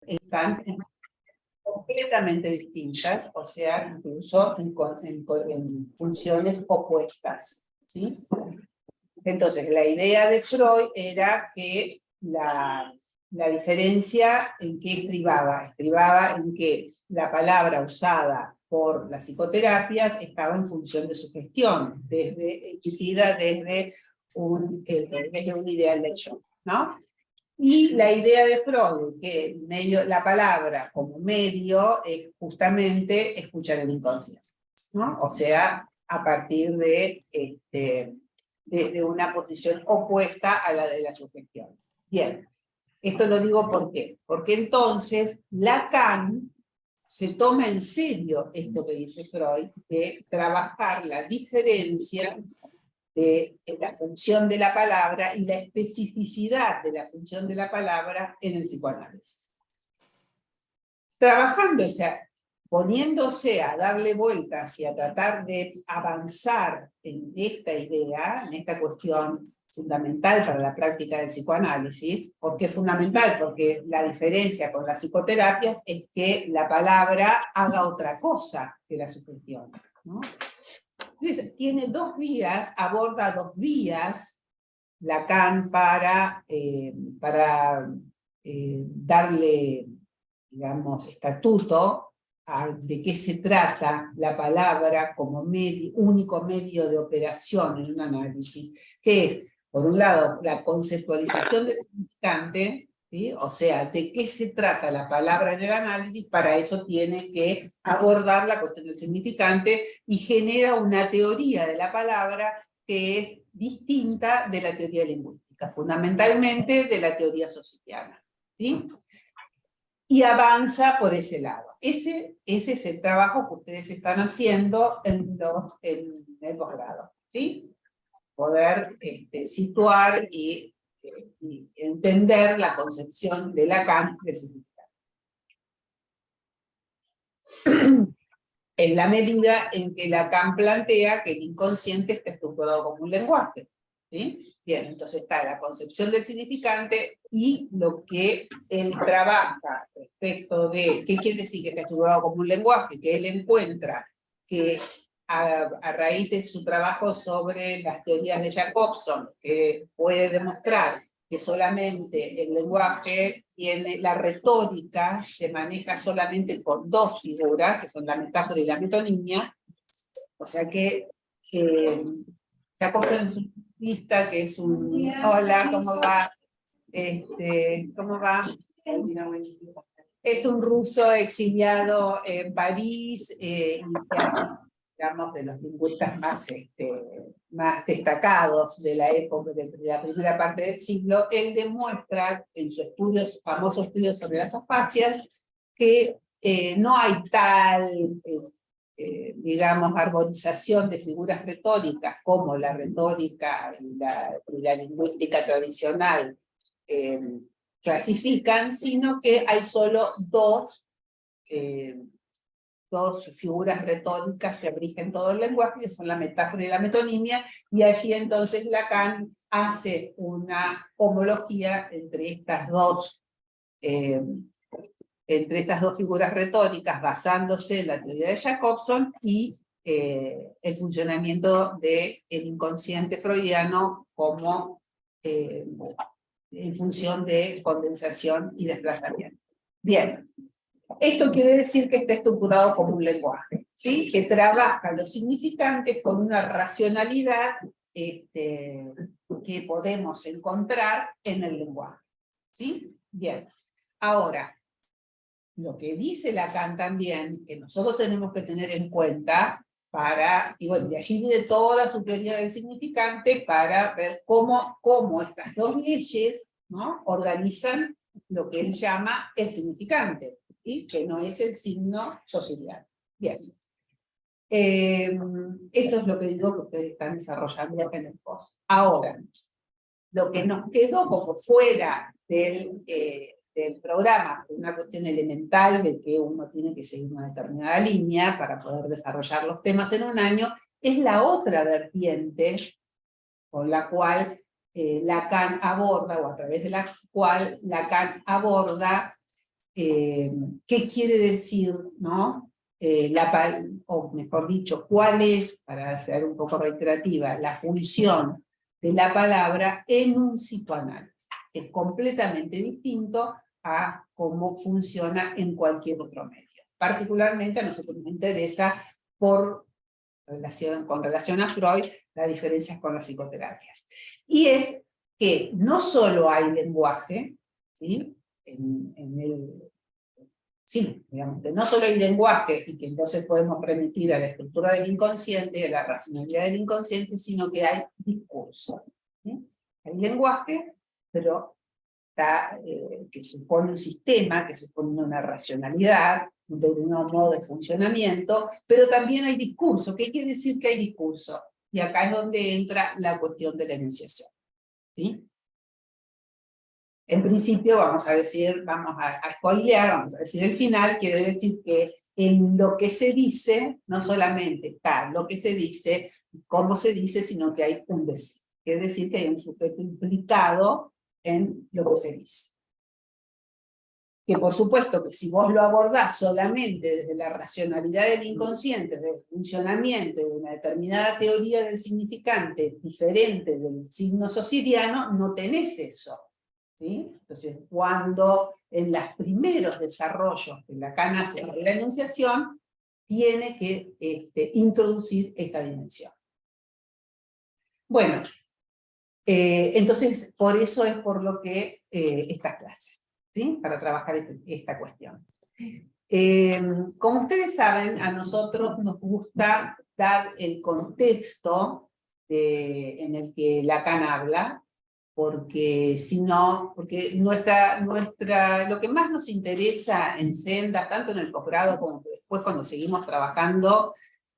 están completamente distintas, o sea, incluso en funciones opuestas, ¿sí? Entonces, la idea de Freud era que la diferencia en qué estribaba en que la palabra usada por las psicoterapias estaba en función de su gestión, emitida desde un ideal del yo, ¿no? Y la idea de Freud, que la palabra como medio es justamente escuchar el inconsciente, ¿no? O sea, a partir de una posición opuesta a la de la sugestión. Bien, esto lo digo ¿por qué? Porque entonces Lacan se toma en serio esto que dice Freud, de trabajar la diferencia de la función de la palabra y la especificidad de la función de la palabra en el psicoanálisis. Trabajando, o sea, poniéndose a darle vueltas y a tratar de avanzar en esta idea, en esta cuestión fundamental para la práctica del psicoanálisis. ¿Por qué es fundamental? Porque la diferencia con las psicoterapias es que la palabra haga otra cosa que la sugestión, ¿no? Entonces, tiene dos vías, aborda dos vías, Lacan para darle, digamos, estatuto de qué se trata la palabra como único medio de operación en un análisis, que es, por un lado, la conceptualización del significante, ¿sí? O sea, de qué se trata la palabra en el análisis. Para eso tiene que abordar la cuestión del significante y genera una teoría de la palabra que es distinta de la teoría lingüística, fundamentalmente de la teoría societiana, ¿sí? Y avanza por ese lado. Ese es el trabajo que ustedes están haciendo en el posgrado, ¿sí? Poder situar y entender la concepción de Lacan del significado. En la medida en que Lacan plantea que el inconsciente está estructurado como un lenguaje, ¿sí? Bien, entonces está la concepción del significante y lo que él trabaja respecto de qué quiere decir que está estructurado como un lenguaje, que él encuentra que a raíz de su trabajo sobre las teorías de Jacobson, que puede demostrar que solamente el lenguaje tiene, la retórica se maneja solamente con dos figuras, que son la metáfora y la metonimia, o sea que Jacobson es un lingüista que es un... Hola, ¿cómo va? ¿Cómo va? Es un ruso exiliado en París, y así, digamos, de los lingüistas más destacados de la época, de la primera parte del siglo. Él demuestra en su famoso estudio sobre las afasias, que no hay tal, digamos, arborización de figuras retóricas como la retórica y la lingüística tradicional clasifican, sino que hay solo dos figuras retóricas que rigen todo el lenguaje, que son la metáfora y la metonimia, y allí entonces Lacan hace una homología entre estas dos figuras retóricas, basándose en la teoría de Jacobson y el funcionamiento del inconsciente freudiano como en función de condensación y desplazamiento. Bien, esto quiere decir que está estructurado como un lenguaje, ¿sí? Que trabaja los significantes con una racionalidad que podemos encontrar en el lenguaje, ¿sí? Bien, ahora, lo que dice Lacan también, que nosotros tenemos que tener en cuenta y bueno, de allí viene toda su teoría del significante para ver cómo estas dos leyes, ¿no?, organizan lo que él llama el significante, ¿sí?, que no es el signo societario. Bien. Esto es lo que digo que ustedes están desarrollando en el post. Ahora, lo que nos quedó como fuera del programa, una cuestión elemental de que uno tiene que seguir una determinada línea para poder desarrollar los temas en un año, es la otra vertiente con la cual Lacan aborda, o a través de la cual Lacan aborda qué quiere decir, ¿no? O mejor dicho, cuál es, para ser un poco reiterativa, la función de la palabra en un psicoanálisis. Es completamente distinto a cómo funciona en cualquier otro medio. Particularmente a nosotros nos interesa, con relación a Freud, las diferencias con las psicoterapias. Y es que no solo hay lenguaje, ¿sí? Sí, digamos, que no solo hay lenguaje, y que entonces podemos remitir a la estructura del inconsciente, a la racionalidad del inconsciente, sino que hay discurso. ¿Sí? Hay lenguaje, pero que supone un sistema, que supone una racionalidad, un determinado modo de funcionamiento, pero también hay discurso. ¿Qué quiere decir que hay discurso? Y acá es donde entra la cuestión de la enunciación. ¿Sí? En principio vamos a decir, vamos a spoilear, vamos a decir el final, quiere decir que en lo que se dice, no solamente está lo que se dice, cómo se dice, sino que hay un decir. Quiere decir que hay un sujeto implicado en lo que se dice. Que por supuesto que si vos lo abordás solamente desde la racionalidad del inconsciente, desde el funcionamiento de una determinada teoría del significante diferente del signo sociediano, no tenés eso. ¿Sí? Entonces, cuando en los primeros desarrollos que Lacan hace de la enunciación, tiene que introducir esta dimensión. Bueno, entonces, por eso es por lo que estas clases, ¿sí? Para trabajar esta cuestión. Como ustedes saben, a nosotros nos gusta dar el contexto en el que Lacan habla, porque si no, porque lo que más nos interesa en Senda, tanto en el posgrado como después cuando seguimos trabajando,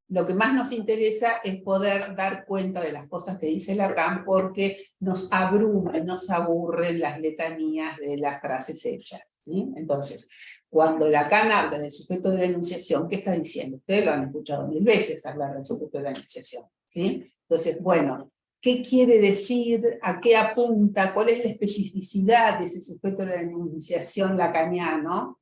lo que más nos interesa es poder dar cuenta de las cosas que dice Lacan, porque nos abruman, nos aburren las letanías de las frases hechas. ¿Sí? Entonces, cuando Lacan habla del sujeto de la enunciación, ¿qué está diciendo? Ustedes lo han escuchado 1000 veces hablar del sujeto de la enunciación. ¿Sí? Entonces, bueno, ¿qué quiere decir? ¿A qué apunta? ¿Cuál es la especificidad de ese sujeto de la enunciación lacaniano?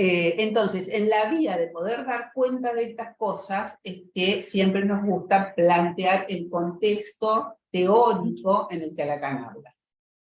Entonces, en la vía de poder dar cuenta de estas cosas, es que siempre nos gusta plantear el contexto teórico en el que Lacan habla.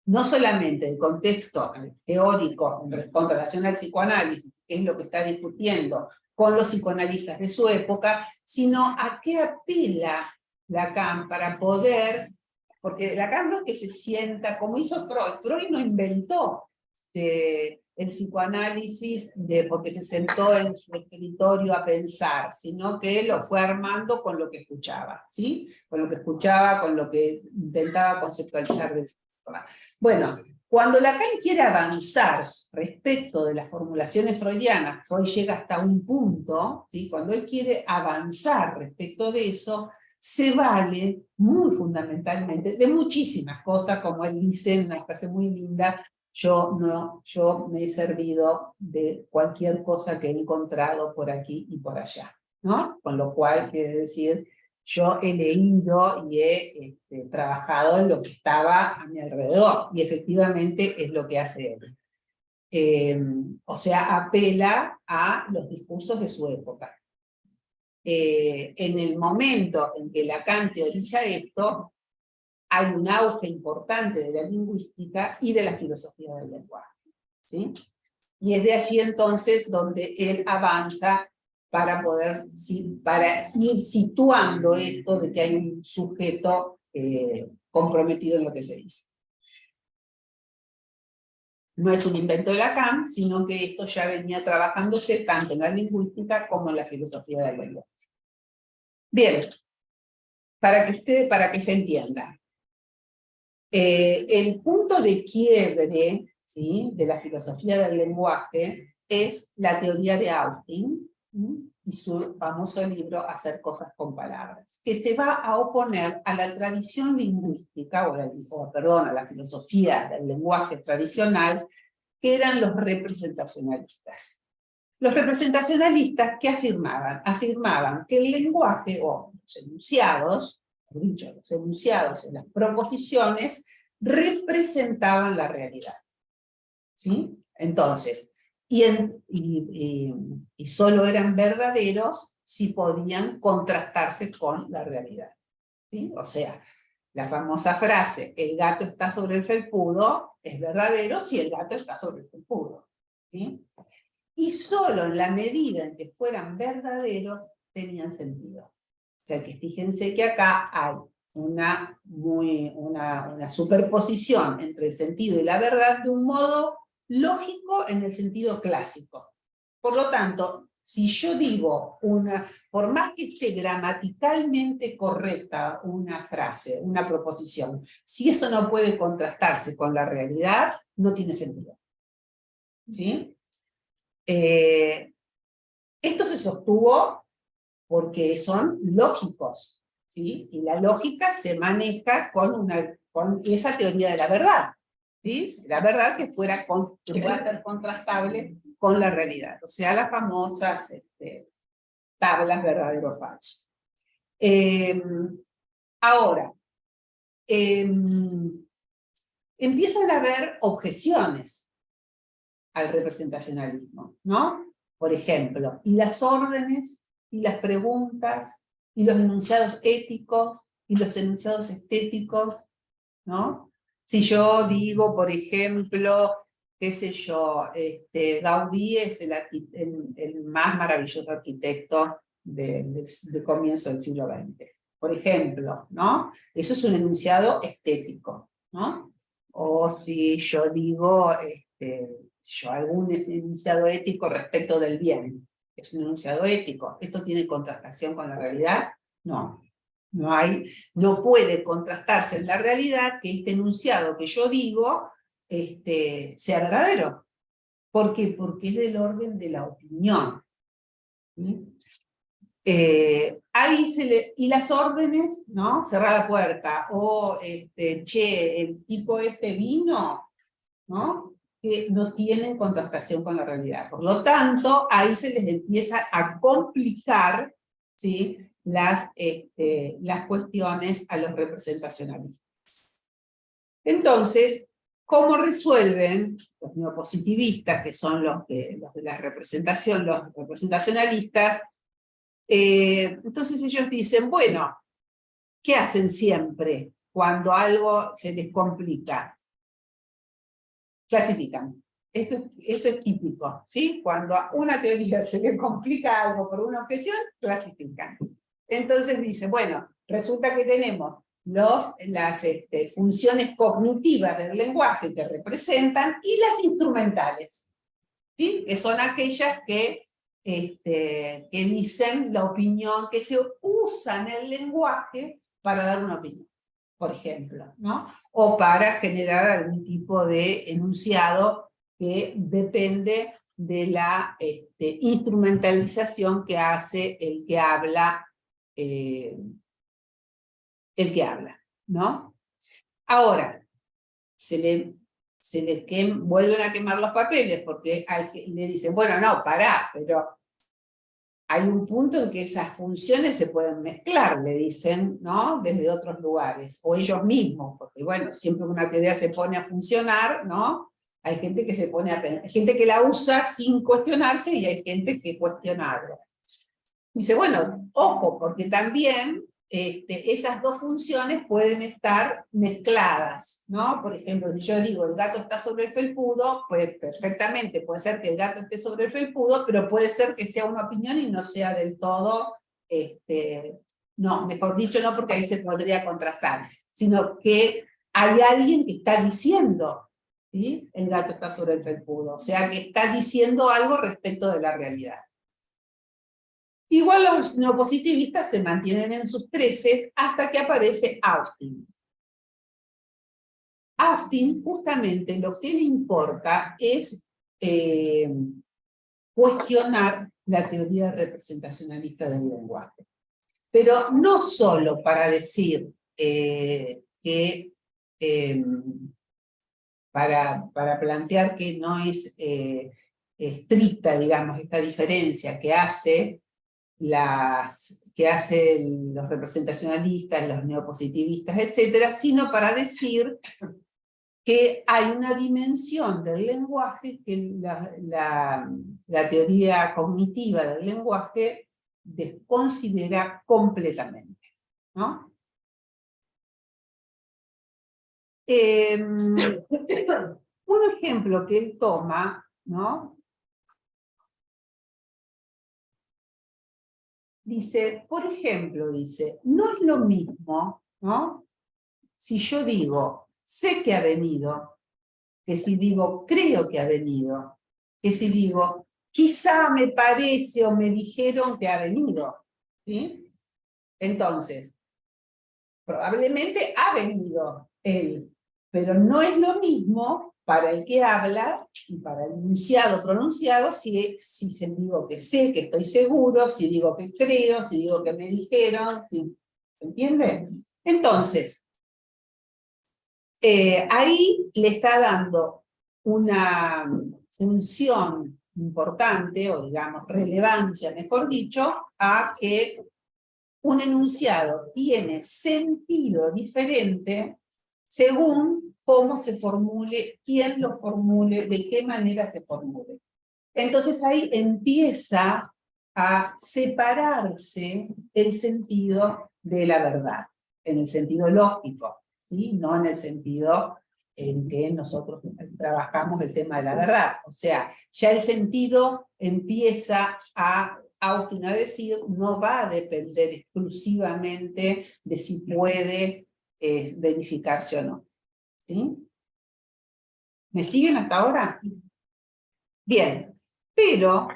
No solamente el contexto teórico con relación al psicoanálisis, que es lo que está discutiendo con los psicoanalistas de su época, sino a qué apela Lacan para poder, porque Lacan no es que se sienta, como hizo Freud no inventó el psicoanálisis porque se sentó en su escritorio a pensar, sino que lo fue armando con lo que escuchaba, ¿sí? Con lo que escuchaba, con lo que intentaba conceptualizar del sistema. Bueno, cuando Lacan quiere avanzar respecto de las formulaciones freudianas, Freud llega hasta un punto, ¿sí? Cuando él quiere avanzar respecto de eso, se vale muy fundamentalmente de muchísimas cosas, como él dice en una frase muy linda, yo me he servido de cualquier cosa que he encontrado por aquí y por allá, ¿no? Con lo cual quiere decir, yo he leído y he trabajado en lo que estaba a mi alrededor, y efectivamente es lo que hace él. O sea, apela a los discursos de su época. En el momento en que Lacan teoriza esto, hay un auge importante de la lingüística y de la filosofía del lenguaje. ¿Sí? Y es de allí entonces donde él avanza para ir situando esto de que hay un sujeto comprometido en lo que se dice. No es un invento de Lacan, sino que esto ya venía trabajándose tanto en la lingüística como en la filosofía del lenguaje. Bien, para que se entienda. El punto de quiebre, ¿sí?, de la filosofía del lenguaje es la teoría de Austin, ¿sí?, y su famoso libro Hacer cosas con palabras, que se va a oponer a la tradición lingüística, a la filosofía del lenguaje tradicional, que eran los representacionalistas. Los representacionalistas, ¿qué afirmaban? Afirmaban que el lenguaje, o los enunciados, los enunciados en las proposiciones, representaban la realidad. ¿Sí? Entonces, y solo eran verdaderos si podían contrastarse con la realidad, ¿sí? O sea, la famosa frase, el gato está sobre el felpudo, es verdadero si el gato está sobre el felpudo, ¿sí? Y solo en la medida en que fueran verdaderos, tenían sentido. O sea que fíjense que acá hay una superposición entre el sentido y la verdad de un modo lógico en el sentido clásico. Por lo tanto, si yo digo por más que esté gramaticalmente correcta una frase, una proposición, si eso no puede contrastarse con la realidad, no tiene sentido. ¿Sí? Esto se sostuvo porque son lógicos, ¿sí? Y la lógica se maneja con esa teoría de la verdad, ¿sí? La verdad que pueda ser contrastable con la realidad, o sea, las famosas tablas verdadero o falso. Ahora, empiezan a haber objeciones al representacionalismo, ¿no? Por ejemplo, y las órdenes, y las preguntas, y los enunciados éticos, y los enunciados estéticos, ¿no? Si yo digo, por ejemplo, qué sé yo, Gaudí es el más maravilloso arquitecto de comienzo del siglo XX, por ejemplo, ¿no? Eso es un enunciado estético, ¿no? O si yo digo, algún enunciado ético respecto del bien, es un enunciado ético. ¿Esto tiene contrastación con la realidad? No. No puede contrastarse en la realidad que este enunciado que yo digo sea verdadero. ¿Por qué? Porque es del orden de la opinión. ¿Sí? Y las órdenes, ¿no? Cerrar la puerta, o che, el tipo vino, ¿no? Que no tienen contrastación con la realidad. Por lo tanto, ahí se les empieza a complicar, ¿sí? las cuestiones a los representacionalistas. Entonces, ¿cómo resuelven los neopositivistas, que son los de la representación, los representacionalistas? Entonces ellos dicen, bueno, ¿qué hacen siempre cuando algo se les complica? Clasifican. Eso es típico, ¿sí? Cuando a una teoría se le complica algo por una objeción, clasifican. Entonces dice, bueno, resulta que tenemos las funciones cognitivas del lenguaje que representan y las instrumentales, ¿sí? Que son aquellas que dicen la opinión, que se usan en el lenguaje para dar una opinión, por ejemplo, ¿no? O para generar algún tipo de enunciado que depende de la instrumentalización que hace el que habla, ¿no? Ahora, vuelven a quemar los papeles, porque le dicen, bueno, no, pará, pero hay un punto en que esas funciones se pueden mezclar, le dicen, ¿no? Desde otros lugares, o ellos mismos, porque bueno, siempre una teoría se pone a funcionar, ¿no? Hay gente que hay gente que la usa sin cuestionarse y hay gente que cuestionarla. Dice, bueno, ojo, porque también esas dos funciones pueden estar mezcladas, ¿no? Por ejemplo, si yo digo el gato está sobre el felpudo, pues perfectamente puede ser que el gato esté sobre el felpudo, pero puede ser que sea una opinión y no sea del todo, no, mejor dicho, no porque ahí se podría contrastar, sino que hay alguien que está diciendo, ¿sí? El gato está sobre el felpudo, o sea que está diciendo algo respecto de la realidad. Igual los neopositivistas se mantienen en sus 13 hasta que aparece Austin. Austin, justamente, lo que le importa es cuestionar la teoría representacionalista del lenguaje. Pero no solo para decir para plantear que no es estricta, digamos, esta diferencia que hacen los representacionalistas, los neopositivistas, etcétera, sino para decir que hay una dimensión del lenguaje que la teoría cognitiva del lenguaje desconsidera completamente, ¿no? Un ejemplo que él toma, ¿no? Dice, por ejemplo, dice, no es lo mismo, ¿no? Si yo digo, sé que ha venido, que si digo, creo que ha venido, que si digo, quizá me parece o me dijeron que ha venido, ¿sí? Entonces, probablemente ha venido él, pero no es lo mismo para el que habla y para el enunciado pronunciado si digo que sé, que estoy seguro, si digo que creo, si digo que me dijeron, si, ¿entiende? Entonces, ahí le está dando una función importante, o digamos relevancia, mejor dicho, a que un enunciado tiene sentido diferente según cómo se formule, quién lo formule, de qué manera se formule. Entonces ahí empieza a separarse el sentido de la verdad, en el sentido lógico, ¿sí? No en el sentido en que nosotros trabajamos el tema de la verdad. O sea, ya el sentido empieza Austin a decir, no va a depender exclusivamente de si puede verificarse o no. ¿Sí? ¿Me siguen hasta ahora? Bien, pero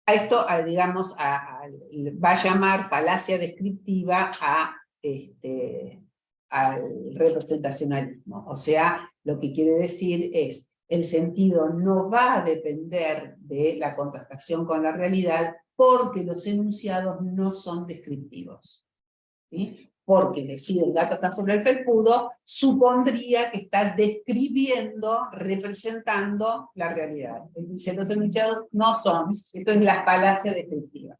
a esto, digamos, va a llamar falacia descriptiva al representacionalismo. O sea, lo que quiere decir es, el sentido no va a depender de la contrastación con la realidad porque los enunciados no son descriptivos. ¿Sí? Porque decir el gato está sobre el felpudo supondría que está describiendo, representando la realidad. Dice, los enunciados no son, esto es la falacia descriptiva.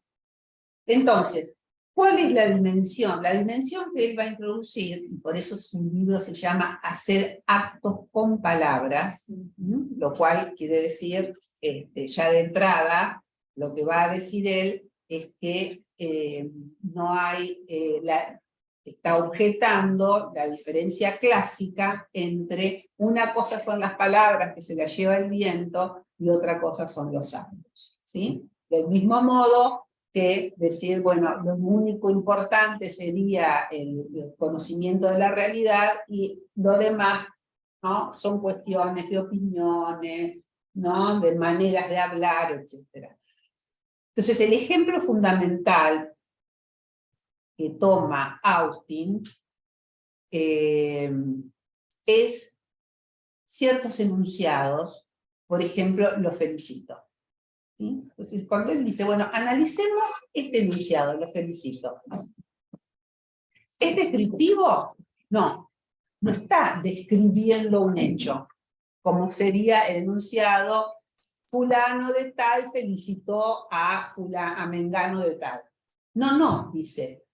Entonces, ¿cuál es la dimensión? La dimensión que él va a introducir, y por eso su libro se llama Hacer actos con palabras, lo cual quiere decir, ya de entrada, lo que va a decir él es que no hay, está objetando la diferencia clásica entre una cosa son las palabras que se las lleva el viento y otra cosa son los actos, ¿sí? Del mismo modo que decir, bueno, lo único importante sería el conocimiento de la realidad y lo demás, ¿no? Son cuestiones de opiniones, ¿no? De maneras de hablar, etc. Entonces, el ejemplo fundamental que toma Austin es ciertos enunciados, por ejemplo, lo felicito. ¿Sí? Entonces, cuando él dice, bueno, analicemos este enunciado, lo felicito. ¿Es descriptivo? No, no está describiendo un hecho, como sería el enunciado, fulano de tal felicitó a mengano de tal. No, dice,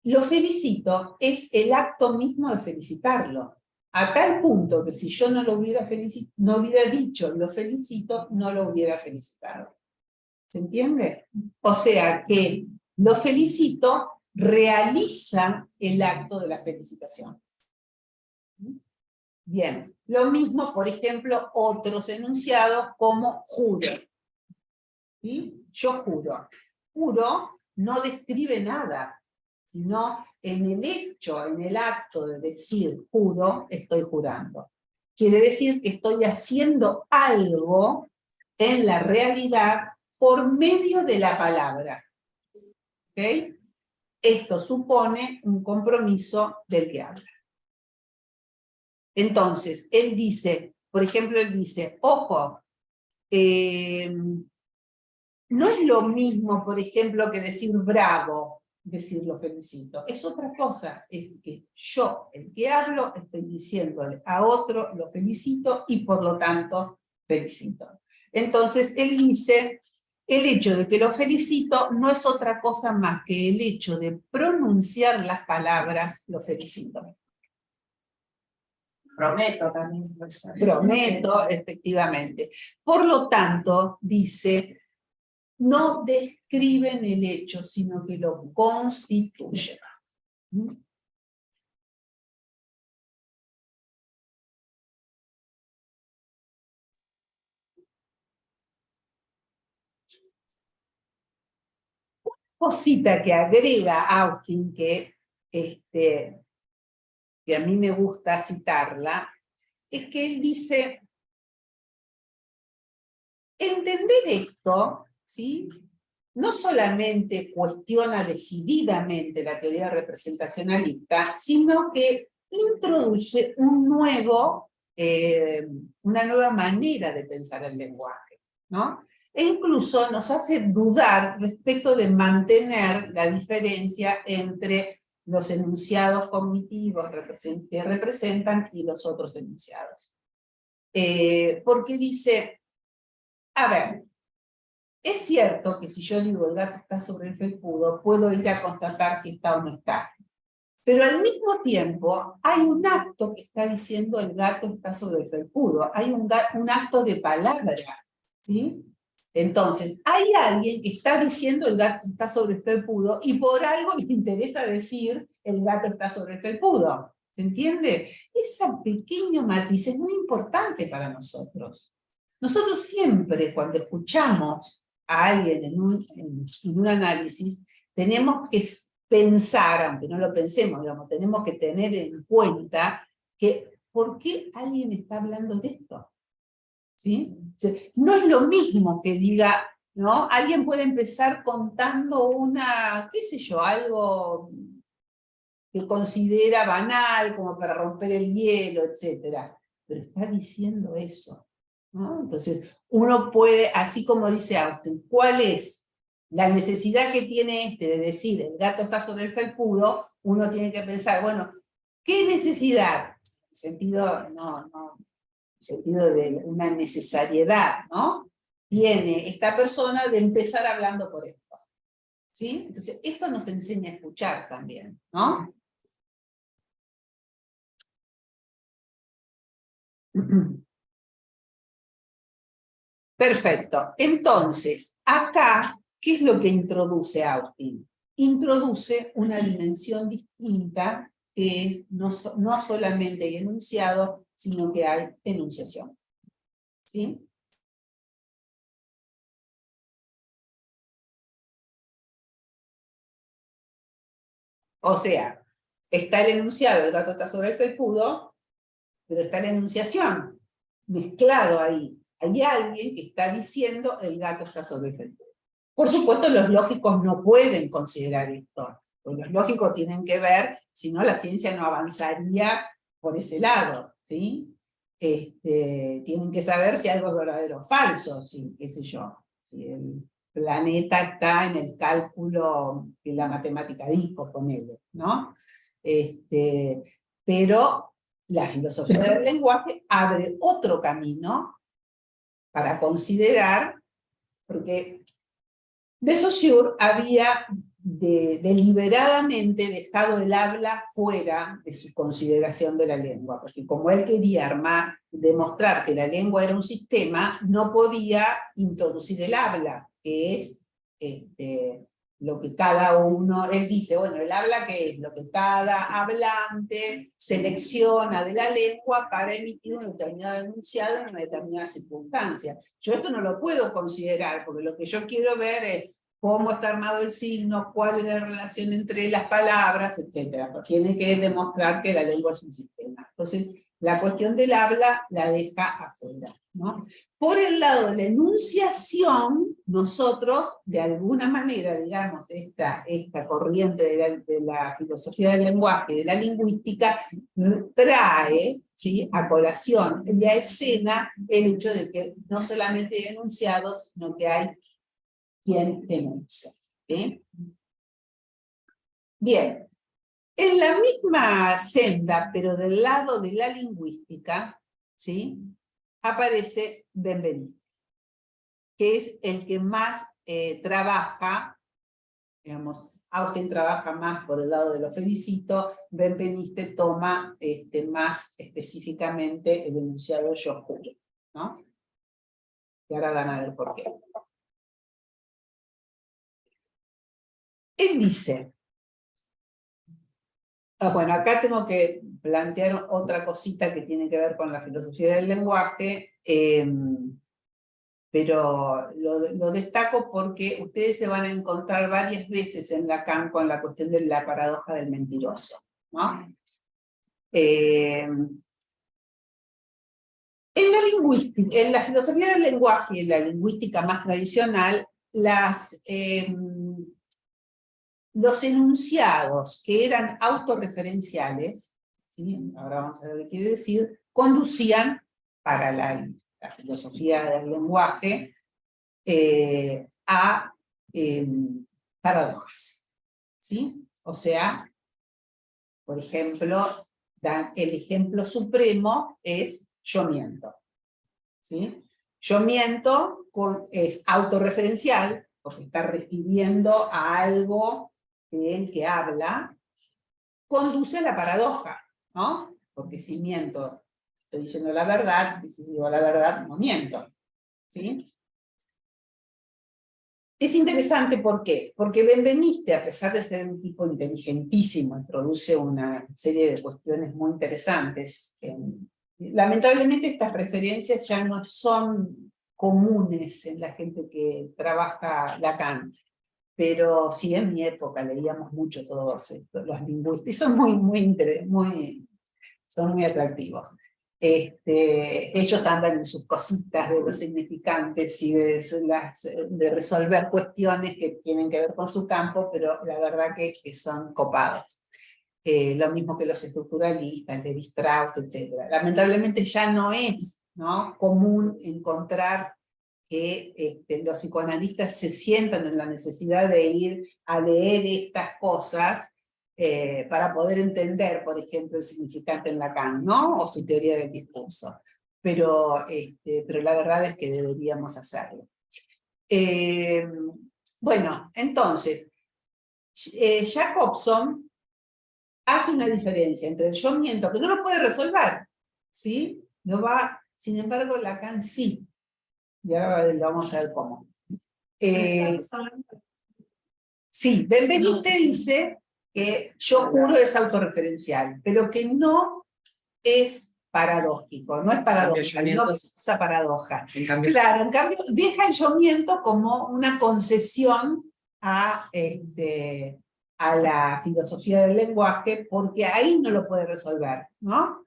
lo felicito es el acto mismo de felicitarlo. A tal punto que si yo no lo hubiera dicho lo felicito, no lo hubiera felicitado. ¿Se entiende? O sea que lo felicito realiza el acto de la felicitación. Bien, lo mismo, por ejemplo, otros enunciados como juro. ¿Sí? Yo juro. Juro no describe nada, sino en el hecho, en el acto de decir juro, estoy jurando. Quiere decir que estoy haciendo algo en la realidad por medio de la palabra. ¿Okay? Esto supone un compromiso del que habla. Entonces, él dice, por ejemplo, él dice, ojo, no es lo mismo, por ejemplo, que decir bravo, decir lo felicito. Es otra cosa, es que yo, el que hablo, estoy diciéndole a otro lo felicito y por lo tanto felicito. Entonces, él dice, el hecho de que lo felicito no es otra cosa más que el hecho de pronunciar las palabras lo felicito. Prometo también. Prometo, efectivamente. Por lo tanto, dice, no describen el hecho, sino que lo constituyen. Cosita que agrega Austin, que a mí me gusta citarla, es que él dice, entender esto, ¿sí?, no solamente cuestiona decididamente la teoría representacionalista, sino que introduce una nueva manera de pensar el lenguaje, ¿no? E incluso nos hace dudar respecto de mantener la diferencia entre los enunciados cognitivos que representan y los otros enunciados. Porque dice, a ver, es cierto que si yo digo el gato está sobre el felpudo, puedo ir a constatar si está o no está. Pero al mismo tiempo hay un acto que está diciendo el gato está sobre el felpudo. Hay un acto de palabra, ¿sí? Entonces, hay alguien que está diciendo el gato está sobre el felpudo y por algo le interesa decir el gato está sobre el felpudo. ¿Se entiende? Ese pequeño matiz es muy importante para nosotros. Nosotros siempre, cuando escuchamos a alguien en un análisis, tenemos que pensar, aunque no lo pensemos, digamos, tenemos que tener en cuenta que ¿por qué alguien está hablando de esto? ¿Sí? No es lo mismo que diga, ¿no? Alguien puede empezar contando qué sé yo, algo que considera banal, como para romper el hielo, etc. Pero está diciendo eso, ¿no? Entonces, uno puede, así como dice Austin, ¿cuál es la necesidad que tiene de decir el gato está sobre el felpudo? Uno tiene que pensar, bueno, ¿qué necesidad? En sentido, en sentido de una necesariedad, ¿no? Tiene esta persona de empezar hablando por esto, ¿sí? Entonces, esto nos enseña a escuchar también, ¿no? Perfecto. Entonces, acá, ¿qué es lo que introduce Austin? Introduce una dimensión distinta, que es no solamente hay enunciado, sino que hay enunciación. ¿Sí? O sea, está el enunciado, el gato está sobre el felpudo, pero está la enunciación mezclado ahí. Hay alguien que está diciendo el gato está sobre el felpudo. Por supuesto, los lógicos no pueden considerar esto, porque los lógicos tienen que ver, si no la ciencia no avanzaría por ese lado, ¿sí? Tienen que saber si algo es verdadero o falso, si, qué sé yo, si el planeta está en el cálculo que la matemática dijo, ponele, ¿no? Pero la filosofía del lenguaje abre otro camino para considerar, porque de Saussure había deliberadamente dejado el habla fuera de su consideración de la lengua, porque como él quería demostrar que la lengua era un sistema, no podía introducir el habla, que es lo que cada uno, él dice, bueno, el habla que es lo que cada hablante selecciona de la lengua para emitir un determinado enunciado en una determinada circunstancia. Yo esto no lo puedo considerar, porque lo que yo quiero ver es cómo está armado el signo, cuál es la relación entre las palabras, etc. Tiene que demostrar que la lengua es un sistema. Entonces, la cuestión del habla la deja afuera, ¿no? Por el lado de la enunciación, nosotros, de alguna manera, digamos, esta corriente de la filosofía del lenguaje, de la lingüística, trae, ¿sí?, a colación y a escena el hecho de que no solamente hay enunciados, sino que hay quien enuncia, ¿sí? Bien. En la misma senda, pero del lado de la lingüística, ¿sí?, aparece Benveniste. que es el que más trabaja, digamos, Austin trabaja más por el lado de lo felicito, Benveniste toma más específicamente el enunciado yo juro, ¿no? Y ahora van a ver por qué. Él dice, bueno, acá tengo que plantear otra cosita que tiene que ver con la filosofía del lenguaje, pero lo destaco porque ustedes se van a encontrar varias veces en Lacan con la cuestión de la paradoja del mentiroso, ¿no? En la lingüística, en la filosofía del lenguaje y en la lingüística más tradicional, los enunciados que eran autorreferenciales, ¿sí? Ahora vamos a ver qué quiere decir, conducían para la filosofía del lenguaje a paradojas, ¿sí? O sea, por ejemplo, el ejemplo supremo es yo miento, ¿sí? Yo miento es autorreferencial, porque está refiriendo a algo que el que habla conduce a la paradoja, ¿no? Porque si miento, estoy diciendo la verdad, y si digo la verdad, no miento, ¿sí? Es interesante, ¿por qué? Porque Benveniste, a pesar de ser un tipo inteligentísimo, introduce una serie de cuestiones muy interesantes. Lamentablemente estas referencias ya no son comunes en la gente que trabaja Lacan, pero sí en mi época leíamos mucho todos los lingüistas, y son son muy atractivos. Ellos andan en sus cositas de los significantes y de resolver cuestiones que tienen que ver con su campo, pero la verdad que son copados. Lo mismo que los estructuralistas, Levi Strauss, etc. Lamentablemente ya no es, ¿no?, común encontrar que los psicoanalistas se sientan en la necesidad de ir a leer estas cosas para poder entender, por ejemplo, el significante en Lacan, ¿no?, o su teoría del discurso. Pero la verdad es que deberíamos hacerlo. Bueno, entonces, Jacobson hace una diferencia entre el yo miento, que no lo puede resolver, ¿sí? Sin embargo, Lacan sí. Y ahora vamos a ver cómo. Sí, Benveniste dice que yo juro es autorreferencial, pero que no es paradójico, no es paradójico, no usa paradoja. Claro, en cambio, deja el yo miento como una concesión a la filosofía del lenguaje, porque ahí no lo puede resolver, ¿no?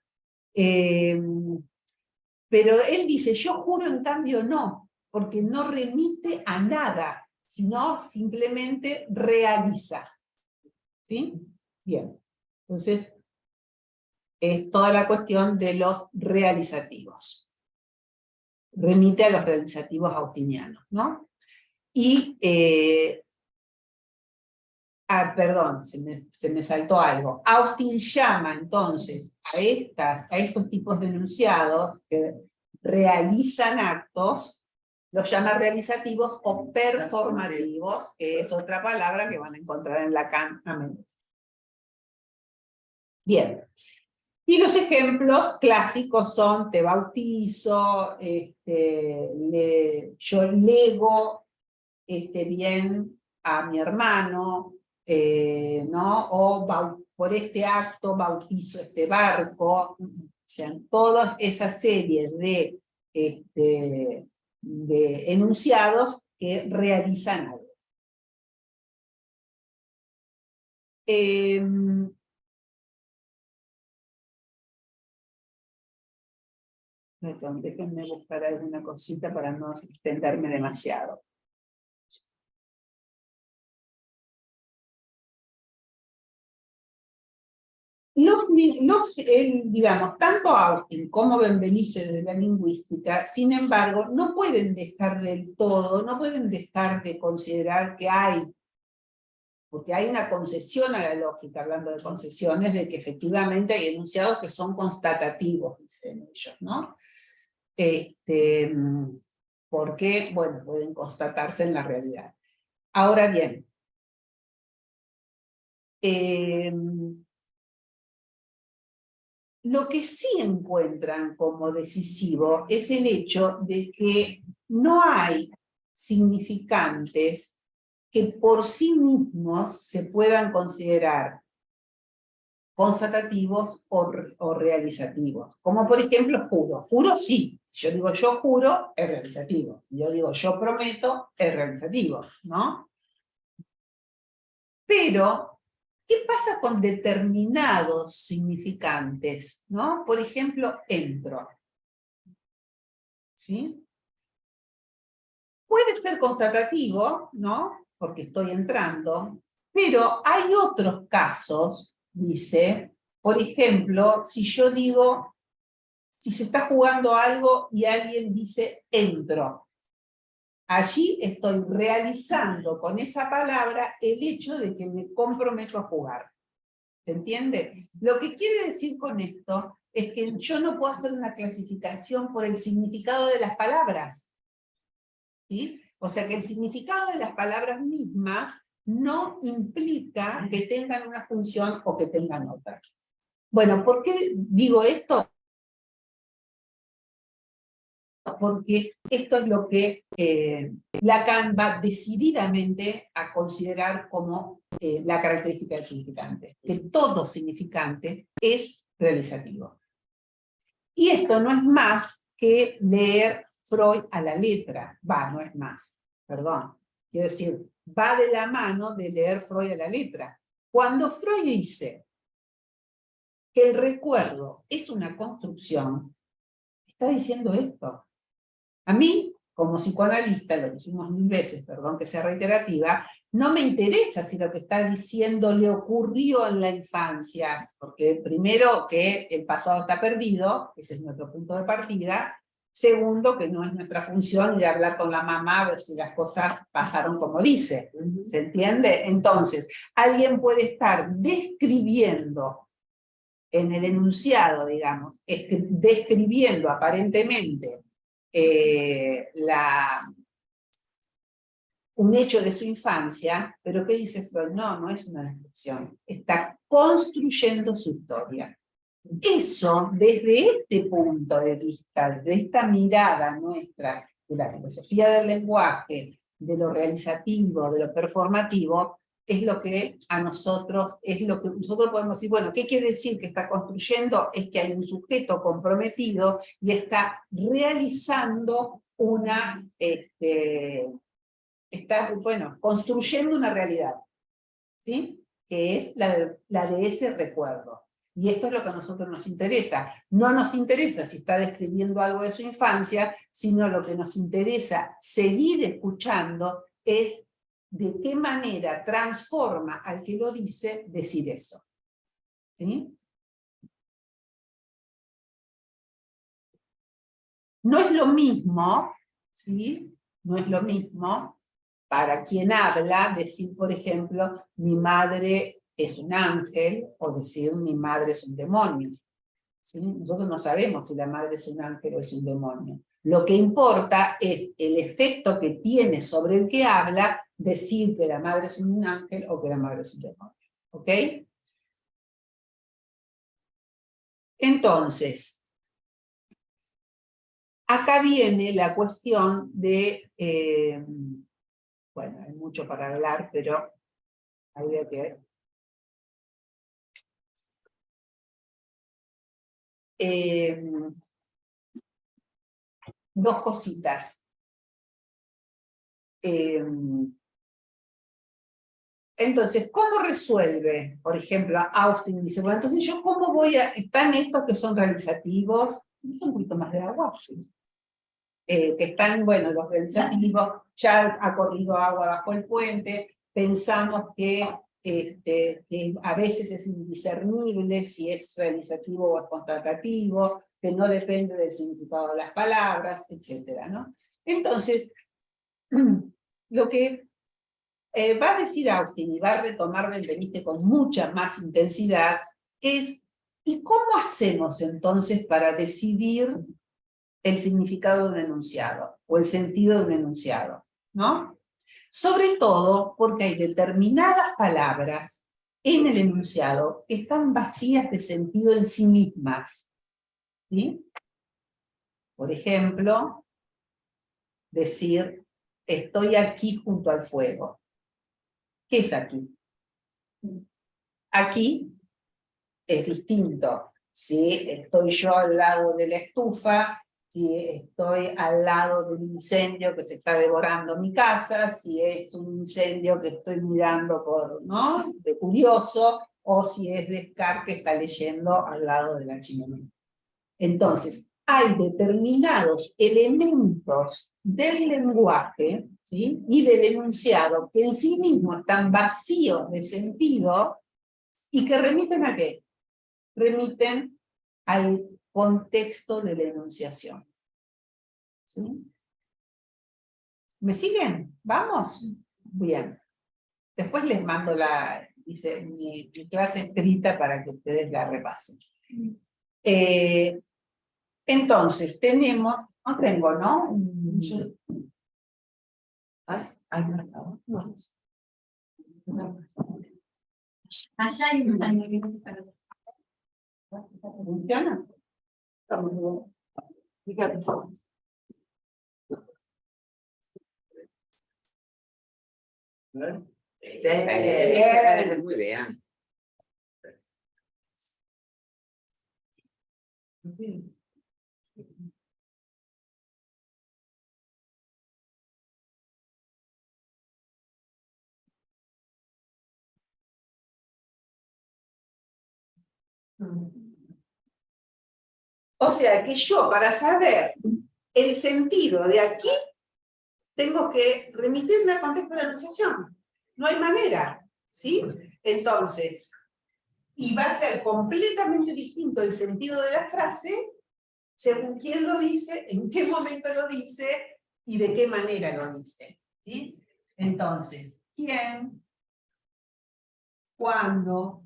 Pero él dice, yo juro en cambio no, porque no remite a nada, sino simplemente realiza. ¿Sí? Bien. Entonces, es toda la cuestión de los realizativos. Remite a los realizativos austinianos, ¿no? Y, perdón, se me saltó algo. Austin llama entonces a estos tipos de enunciados que realizan actos, los llama realizativos o performativos, que es otra palabra que van a encontrar en Lacan a menudo. Bien. Y los ejemplos clásicos son te bautizo, yo lego bien a mi hermano, ¿no? O por este acto bautizo este barco. O sea, todas esas series de enunciados que realizan algo. Perdón, déjenme buscar alguna cosita para no extenderme demasiado. Digamos, tanto Austin como Benveniste de la lingüística, sin embargo, no pueden dejar del todo, no pueden dejar de considerar que porque hay una concesión a la lógica, hablando de concesiones, de que efectivamente hay enunciados que son constatativos, dicen ellos, ¿no? porque, bueno, pueden constatarse en la realidad. Ahora bien, lo que sí encuentran como decisivo es el hecho de que no hay significantes que por sí mismos se puedan considerar constatativos o realizativos. Como por ejemplo juro. Juro sí. Si yo digo yo juro, es realizativo. Si yo digo yo prometo, es realizativo, ¿no? Pero, ¿qué pasa con determinados significantes? ¿No? Por ejemplo, entro. ¿Sí? Puede ser constatativo, ¿no? Porque estoy entrando, pero hay otros casos, dice, por ejemplo, si yo digo, si se está jugando algo y alguien dice entro, allí estoy realizando con esa palabra el hecho de que me comprometo a jugar. ¿Se entiende? Lo que quiere decir con esto es que yo no puedo hacer una clasificación por el significado de las palabras. ¿Sí? O sea que el significado de las palabras mismas no implica que tengan una función o que tengan otra. Bueno, ¿por qué digo esto? Porque esto es lo que Lacan va decididamente a considerar como la característica del significante, que todo significante es realizativo. Y esto no es más que leer Freud a la letra. No es más, perdón. Quiero decir, va de la mano de leer Freud a la letra. Cuando Freud dice que el recuerdo es una construcción, está diciendo esto. A mí, como psicoanalista, lo dijimos 1000 veces, perdón que sea reiterativa, no me interesa si lo que está diciendo le ocurrió en la infancia, porque primero que el pasado está perdido, ese es nuestro punto de partida, segundo que no es nuestra función ir a hablar con la mamá a ver si las cosas pasaron como dice, ¿se entiende? Entonces, alguien puede estar describiendo en el enunciado, digamos, describiendo aparentemente un hecho de su infancia, pero ¿qué dice Freud? No, no es una descripción, está construyendo su historia. Eso, desde este punto de vista, de esta mirada nuestra, de la filosofía del lenguaje, de lo realizativo, de lo performativo, es lo que a nosotros, es lo que nosotros podemos decir, bueno, ¿qué quiere decir que está construyendo? Es que hay un sujeto comprometido y está realizando una, está, bueno, construyendo una realidad, ¿sí? Que es la de ese recuerdo. Y esto es lo que a nosotros nos interesa. No nos interesa si está describiendo algo de su infancia, sino lo que nos interesa seguir escuchando es de qué manera transforma al que lo dice decir eso. ¿Sí? No es lo mismo, ¿sí? No es lo mismo para quien habla decir, por ejemplo, mi madre es un ángel, o decir mi madre es un demonio. ¿Sí? Nosotros no sabemos si la madre es un ángel o es un demonio. Lo que importa es el efecto que tiene sobre el que habla decir que la madre es un ángel o que la madre es un demonio. ¿Ok? Entonces, acá viene la cuestión de, bueno, hay mucho para hablar, pero habría que... dos cositas. Entonces, ¿cómo resuelve? Por ejemplo, Austin dice, bueno, entonces yo cómo voy a... Están estos que son realizativos, un poquito más de agua, sí. Que están, bueno, los realizativos, ya ha corrido agua bajo el puente, pensamos que a veces es indiscernible si es realizativo o es constatativo, que no depende del significado de las palabras, etc., ¿no? Entonces, lo que va a decir Austin y va a retomar Benveniste con mucha más intensidad es, ¿y cómo hacemos entonces para decidir el significado de un enunciado, o el sentido de un enunciado, ¿no? Sobre todo porque hay determinadas palabras en el enunciado que están vacías de sentido en sí mismas, ¿sí? Por ejemplo, decir, estoy aquí junto al fuego. ¿Qué es aquí? Aquí es distinto. Si estoy yo al lado de la estufa, si estoy al lado de un incendio que se está devorando mi casa, si es un incendio que estoy mirando por, ¿no?, de curioso, o si es Descartes que está leyendo al lado de la chimenea. Entonces, hay determinados elementos del lenguaje, ¿sí?, y del enunciado que en sí mismos están vacíos de sentido y que remiten ¿a qué? Remiten al contexto de la enunciación. ¿Sí? ¿Me siguen? ¿Vamos? Bien. Después les mando mi clase escrita para que ustedes la repasen. Entonces, tenemos, no tengo, ¿no? Sí. ¿Hay marcado? No. Allá hay un año para... ¿Funciona? Estamos bien. Dígame. Muy bien. O sea que yo, para saber el sentido de aquí, tengo que remitirme al contexto de la enunciación. No hay manera, ¿sí? Entonces, y va a ser completamente distinto el sentido de la frase según quién lo dice, en qué momento lo dice y de qué manera lo dice, ¿sí? Entonces, ¿quién? ¿Cuándo?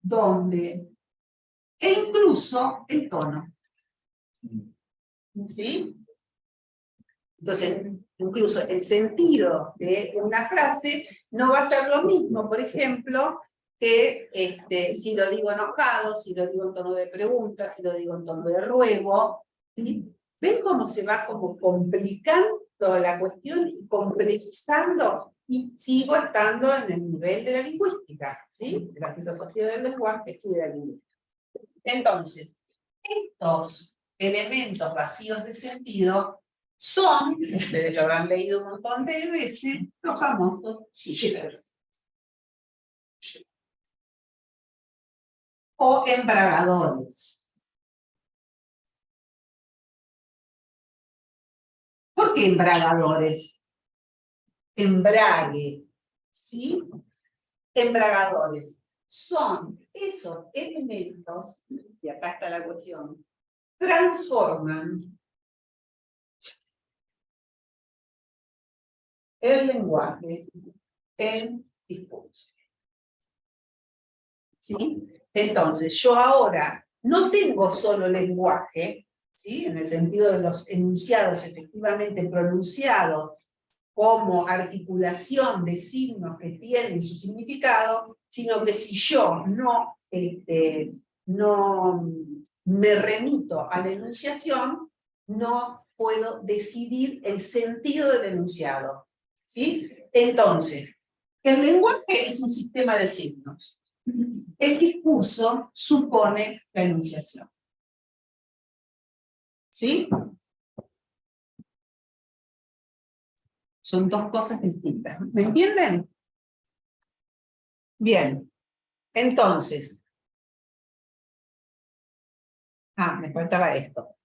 ¿Dónde? E incluso el tono. ¿Sí? Entonces, incluso el sentido de una frase no va a ser lo mismo, por ejemplo, que si lo digo enojado, si lo digo en tono de pregunta, si lo digo en tono de ruego, ¿sí? ¿Ven cómo se va como complicando la cuestión y complejizando? Y sigo estando en el nivel de la lingüística, ¿sí? De la filosofía del lenguaje y de la lingüística. Entonces, estos elementos vacíos de sentido son, ustedes lo habrán leído un montón de veces, los famosos chillers. O embragadores. ¿Por qué embragadores? Embrague, ¿sí? Embragadores. Son esos elementos, y acá está la cuestión, transforman el lenguaje en discurso. ¿Sí? Entonces, yo ahora no tengo solo lenguaje, ¿sí?, en el sentido de los enunciados efectivamente pronunciados como articulación de signos que tienen su significado, sino que si yo no me remito a la enunciación, no puedo decidir el sentido del enunciado, ¿sí? Entonces, el lenguaje es un sistema de signos. El discurso supone la enunciación. ¿Sí? Son dos cosas distintas. ¿Me entienden? Bien. Entonces. Me faltaba esto.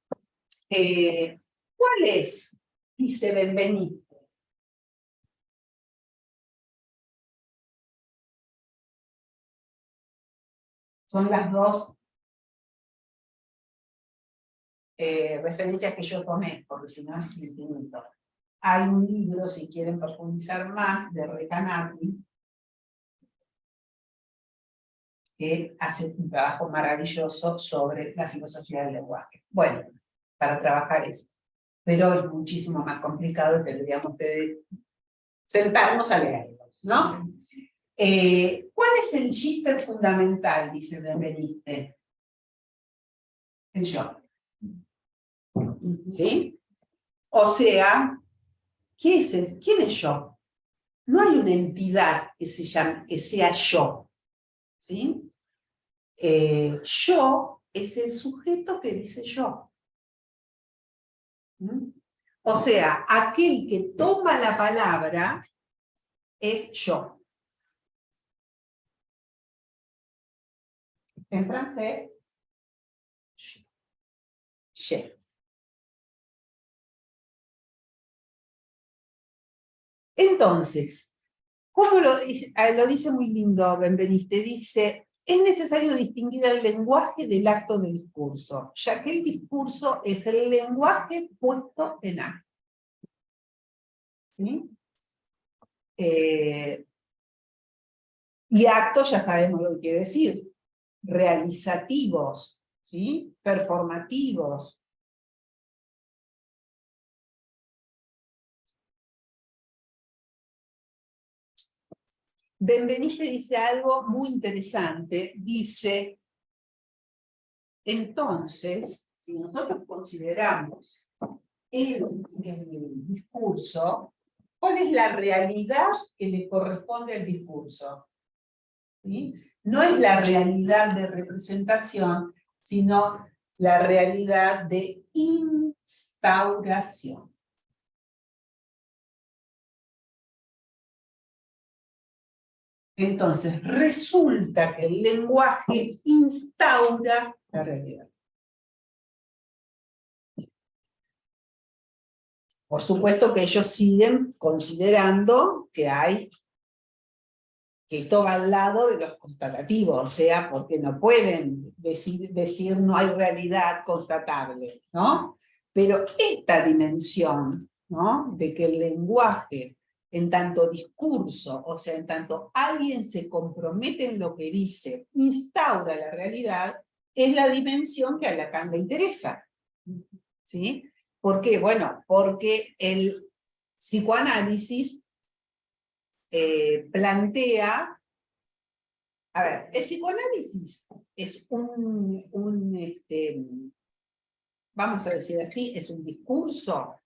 ¿Cuál es? Dice Benveniste. Son las dos referencias que yo tomé, porque si no es infinito. Hay un libro, si quieren profundizar más, de Recanati, que hace un trabajo maravilloso sobre la filosofía del lenguaje. Bueno, para trabajar esto. Pero es muchísimo más complicado, tendríamos que sentarnos a leerlo, ¿no? ¿Cuál es el chiste fundamental? Dice Benveniste. El yo. ¿Sí? O sea, ¿quién es yo? No hay una entidad que sea yo. ¿Sí? Yo es el sujeto que dice yo. ¿Mm? O sea, aquel que toma la palabra es yo. En francés, je. Entonces, ¿cómo lo dice muy lindo Benveniste? Dice, es necesario distinguir el lenguaje del acto del discurso, ya que el discurso es el lenguaje puesto en acto. ¿Sí? Y acto ya sabemos lo que quiere decir. Realizativos, ¿sí? Performativos. Benveniste dice algo muy interesante. Dice, entonces, si nosotros consideramos el discurso, ¿cuál es la realidad que le corresponde al discurso? ¿Sí? No es la realidad de representación, sino la realidad de instauración. Entonces, resulta que el lenguaje instaura la realidad. Por supuesto que ellos siguen considerando que esto va al lado de los constatativos, o sea, porque no pueden decir no hay realidad constatable, ¿no? Pero esta dimensión, ¿no? De que el lenguaje, en tanto discurso, o sea, en tanto alguien se compromete en lo que dice, instaura la realidad, es la dimensión que a Lacan le interesa. ¿Sí? ¿Por qué? Bueno, porque el psicoanálisis plantea, a ver, el psicoanálisis es vamos a decir así, es un discurso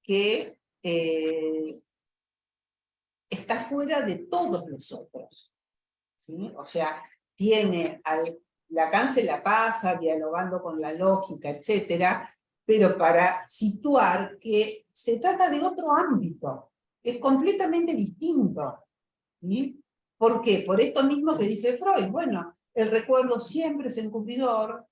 que está fuera de todos los otros. ¿Sí? O sea, tiene Lacan se la pasa dialogando con la lógica, etcétera, pero para situar que se trata de otro ámbito, es completamente distinto. ¿Sí? ¿Por qué? Por esto mismo que dice Freud. Bueno, el recuerdo siempre es encubridor,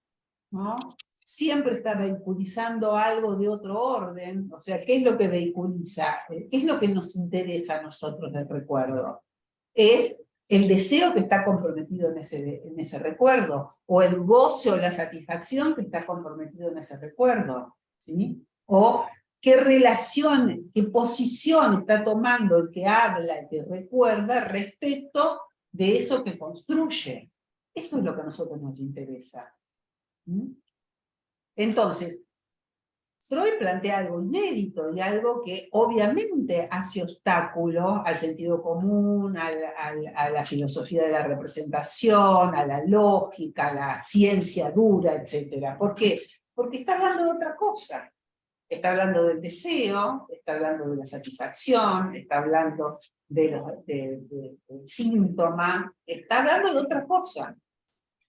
¿no? Siempre está vehiculizando algo de otro orden. O sea, ¿qué es lo que vehiculiza? ¿Qué es lo que nos interesa a nosotros del recuerdo? Es el deseo que está comprometido en ese recuerdo, o el goce o la satisfacción que está comprometido en ese recuerdo, ¿sí? O qué relación, qué posición está tomando el que habla, el que recuerda, respecto de eso que construye. Esto es lo que a nosotros nos interesa. ¿Mm? Entonces, Freud plantea algo inédito y algo que obviamente hace obstáculo al sentido común, a la filosofía de la representación, a la lógica, a la ciencia dura, etc. ¿Por qué? Porque está hablando de otra cosa. Está hablando del deseo, está hablando de la satisfacción, está hablando del síntoma, está hablando de otra cosa.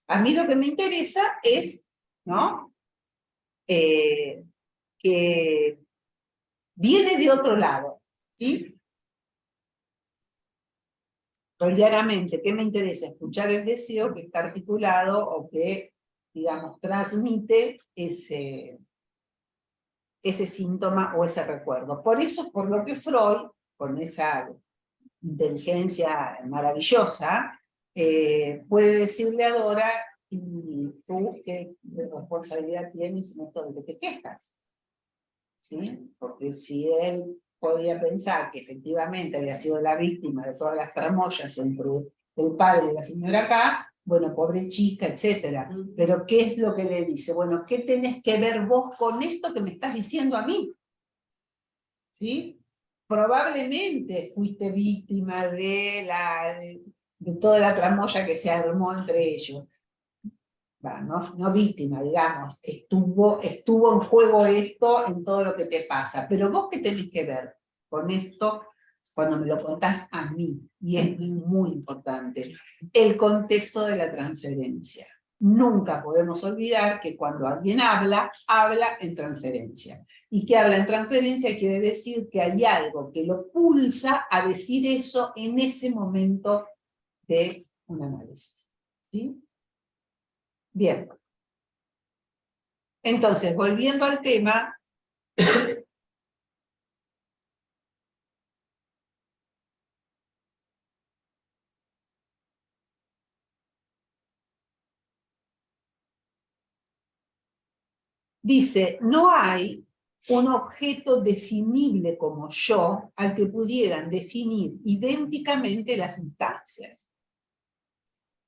A mí lo que me interesa es, ¿no? Que viene de otro lado, ¿sí? Claramente, ¿qué me interesa? Escuchar el deseo que está articulado o que, digamos, transmite ese síntoma o ese recuerdo. Por eso, por lo que Freud, con esa inteligencia maravillosa, puede decirle a Dora, ¿y tú qué responsabilidad tienes en esto de que te quejas? ¿Sí? Porque si él podía pensar que efectivamente había sido la víctima de todas las tramoyas entre el padre y la señora K, bueno, pobre chica, etcétera. Pero ¿qué es lo que le dice? Bueno, ¿qué tenés que ver vos con esto que me estás diciendo a mí? ¿Sí? Probablemente fuiste víctima de toda la tramoya que se armó entre ellos. Bueno, no víctima, digamos, estuvo en juego esto en todo lo que te pasa. Pero vos qué tenés que ver con esto cuando me lo contás a mí, y es muy importante, el contexto de la transferencia. Nunca podemos olvidar que cuando alguien habla en transferencia. Y que habla en transferencia quiere decir que hay algo que lo pulsa a decir eso en ese momento de un análisis. ¿Sí? Bien. Entonces, volviendo al tema, dice, no hay un objeto definible como yo al que pudieran definir idénticamente las instancias.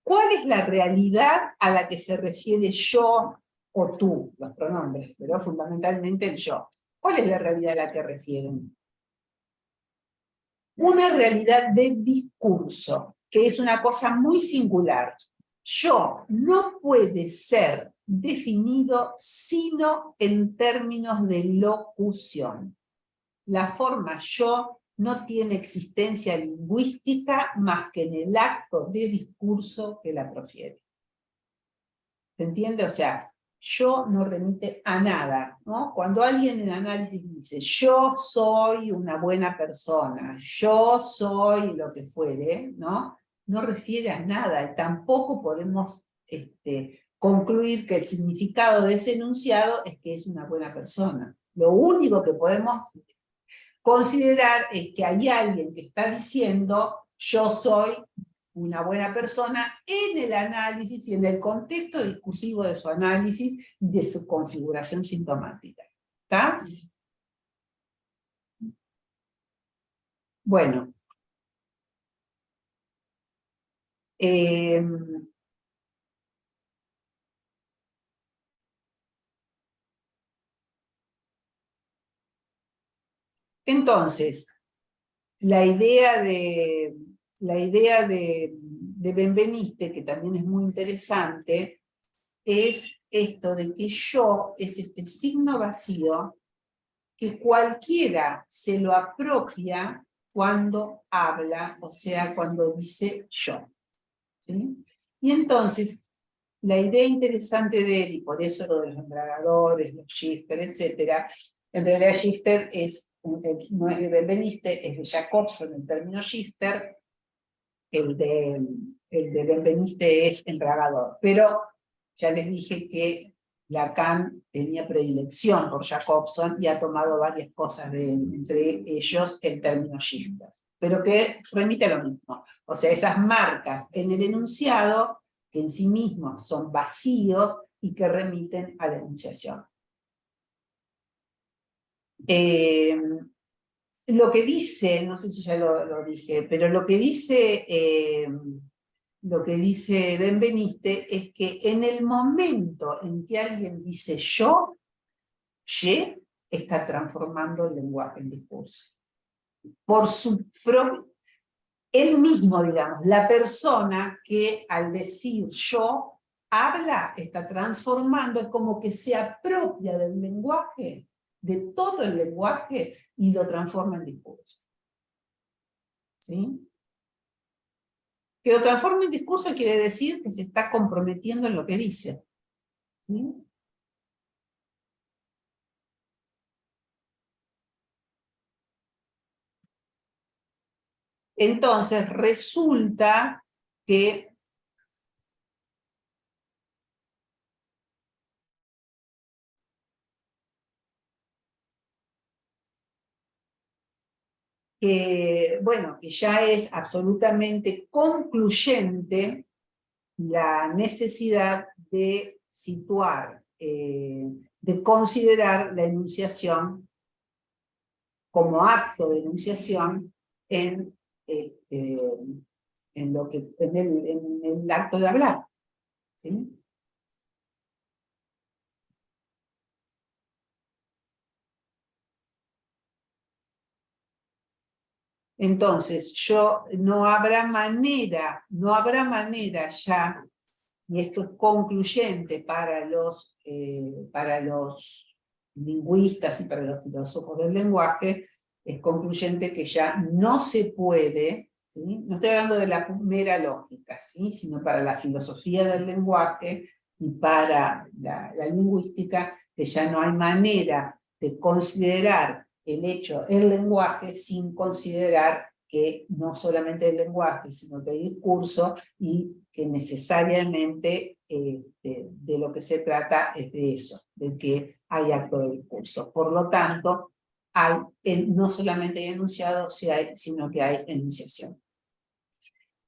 ¿Cuál es la realidad a la que se refiere yo o tú? Los pronombres, pero fundamentalmente el yo. ¿Cuál es la realidad a la que refieren? Una realidad de discurso, que es una cosa muy singular. Yo no puede ser definido sino en términos de locución. La forma yo no tiene existencia lingüística más que en el acto de discurso que la profiere. ¿Se entiende? O sea, yo no remite a nada, ¿no? Cuando alguien en análisis dice, yo soy una buena persona, yo soy lo que fuere, ¿no? No refiere a nada, y tampoco podemos concluir que el significado de ese enunciado es que es una buena persona. Lo único que podemos considerar es que hay alguien que está diciendo, yo soy una buena persona en el análisis y en el contexto discursivo de su análisis y de su configuración sintomática. ¿Está? Bueno. Entonces, la idea de Benveniste, que también es muy interesante, es esto de que yo es este signo vacío que cualquiera se lo apropia cuando habla, o sea, cuando dice yo. ¿Sí? Y entonces, la idea interesante de él, y por eso lo de los embragadores, los shifter, etc., en realidad shifter no es de Benveniste, es de Jacobson el término shifter, el de Benveniste es embragador. Pero ya les dije que Lacan tenía predilección por Jacobson y ha tomado varias cosas de él, entre ellos el término shifter, pero que remite a lo mismo. O sea, esas marcas en el enunciado que en sí mismos son vacíos y que remiten a la enunciación. Lo que dice, no sé si ya lo dije, pero lo que dice Benveniste es que en el momento en que alguien dice yo, ye, está transformando el lenguaje en discurso. Por su propio, él mismo, digamos, la persona que al decir yo habla, está transformando, es como que se apropia del lenguaje, de todo el lenguaje, y lo transforma en discurso. ¿Sí? Que lo transforma en discurso quiere decir que se está comprometiendo en lo que dice. ¿Sí? Entonces resulta que bueno, que ya es absolutamente concluyente la necesidad de situar, de considerar la enunciación como acto de enunciación en en el acto de hablar. ¿Sí? Entonces, no habrá manera ya, y esto es concluyente para los lingüistas y para los filósofos del lenguaje, es concluyente que ya no se puede, ¿sí? No estoy hablando de la mera lógica, ¿sí? Sino para la filosofía del lenguaje y para la lingüística, que ya no hay manera de considerar el lenguaje sin considerar que no solamente el lenguaje, sino que el discurso, y que necesariamente de lo que se trata es de eso, de que hay acto de discurso. Por lo tanto, no solamente hay enunciado, sino que hay enunciación.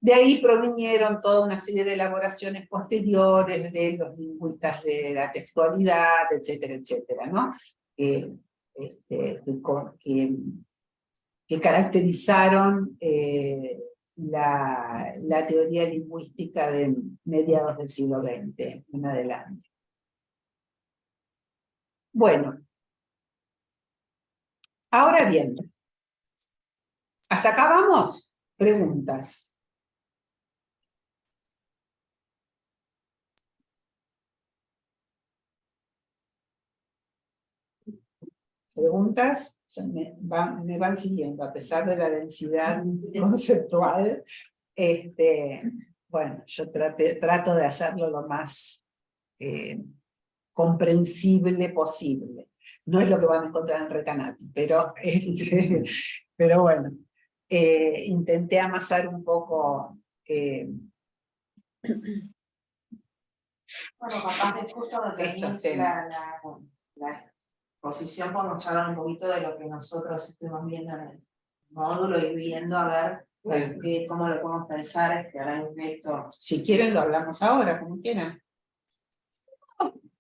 De ahí provinieron toda una serie de elaboraciones posteriores de los lingüistas de la textualidad, etcétera, etcétera, ¿no? Que caracterizaron la teoría lingüística de mediados del siglo XX en adelante. Bueno, ahora bien, ¿hasta acá vamos? Preguntas. ¿Preguntas? Me van siguiendo, a pesar de la densidad conceptual. Bueno, yo trato de hacerlo lo más comprensible posible. No es lo que van a encontrar en Recanati, pero bueno, intenté amasar un poco. Bueno, capaz que justo cuando termines la exposición podemos charlar un poquito de lo que nosotros estuvimos viendo en el módulo y viendo a ver cómo lo podemos pensar ahora en esto. Si quieren lo hablamos ahora, como quieran.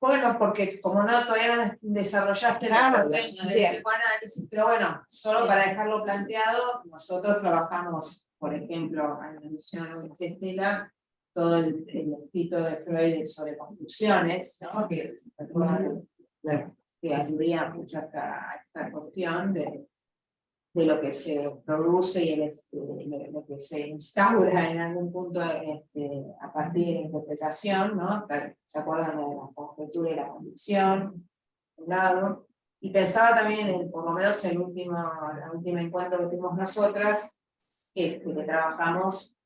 Bueno, porque como no todavía no desarrollaste la psicoanálisis, pero bueno, solo para dejarlo planteado, nosotros trabajamos, por ejemplo, en la misión de Estela, todo el escrito de Freud sobre construcciones, ¿no? que aludía mucho a esta cuestión de lo que se produce y lo que se instaura en algún punto a partir de la interpretación, ¿no? ¿Se acuerdan de la conjetura y la convicción? Un lado. Y pensaba también, por lo menos el último encuentro que tuvimos nosotras, que trabajamos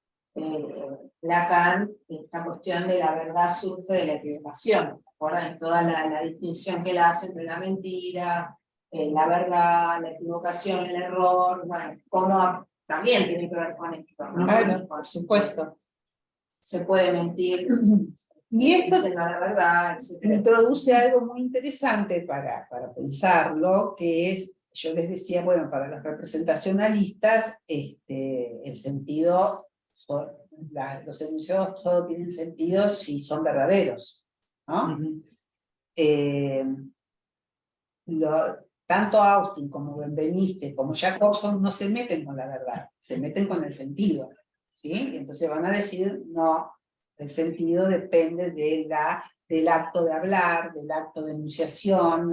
Lacan, esta cuestión de la verdad surge de la equivocación. ¿Se acuerdan? Toda la distinción que él hace entre la mentira, la verdad, la equivocación, el error, bueno, cómo también tiene que ver con esto, ¿no? Claro, por supuesto. Se puede mentir, y esto la verdad, etc. Introduce algo muy interesante para pensarlo, que es, yo les decía, bueno, para los representacionalistas, el sentido, los enunciados solo tienen sentido si son verdaderos, ¿no? Tanto Austin como Benveniste como Jacobson no se meten con la verdad, se meten con el sentido, ¿sí? Entonces van a decir, no, el sentido depende del acto de hablar, del acto de enunciación,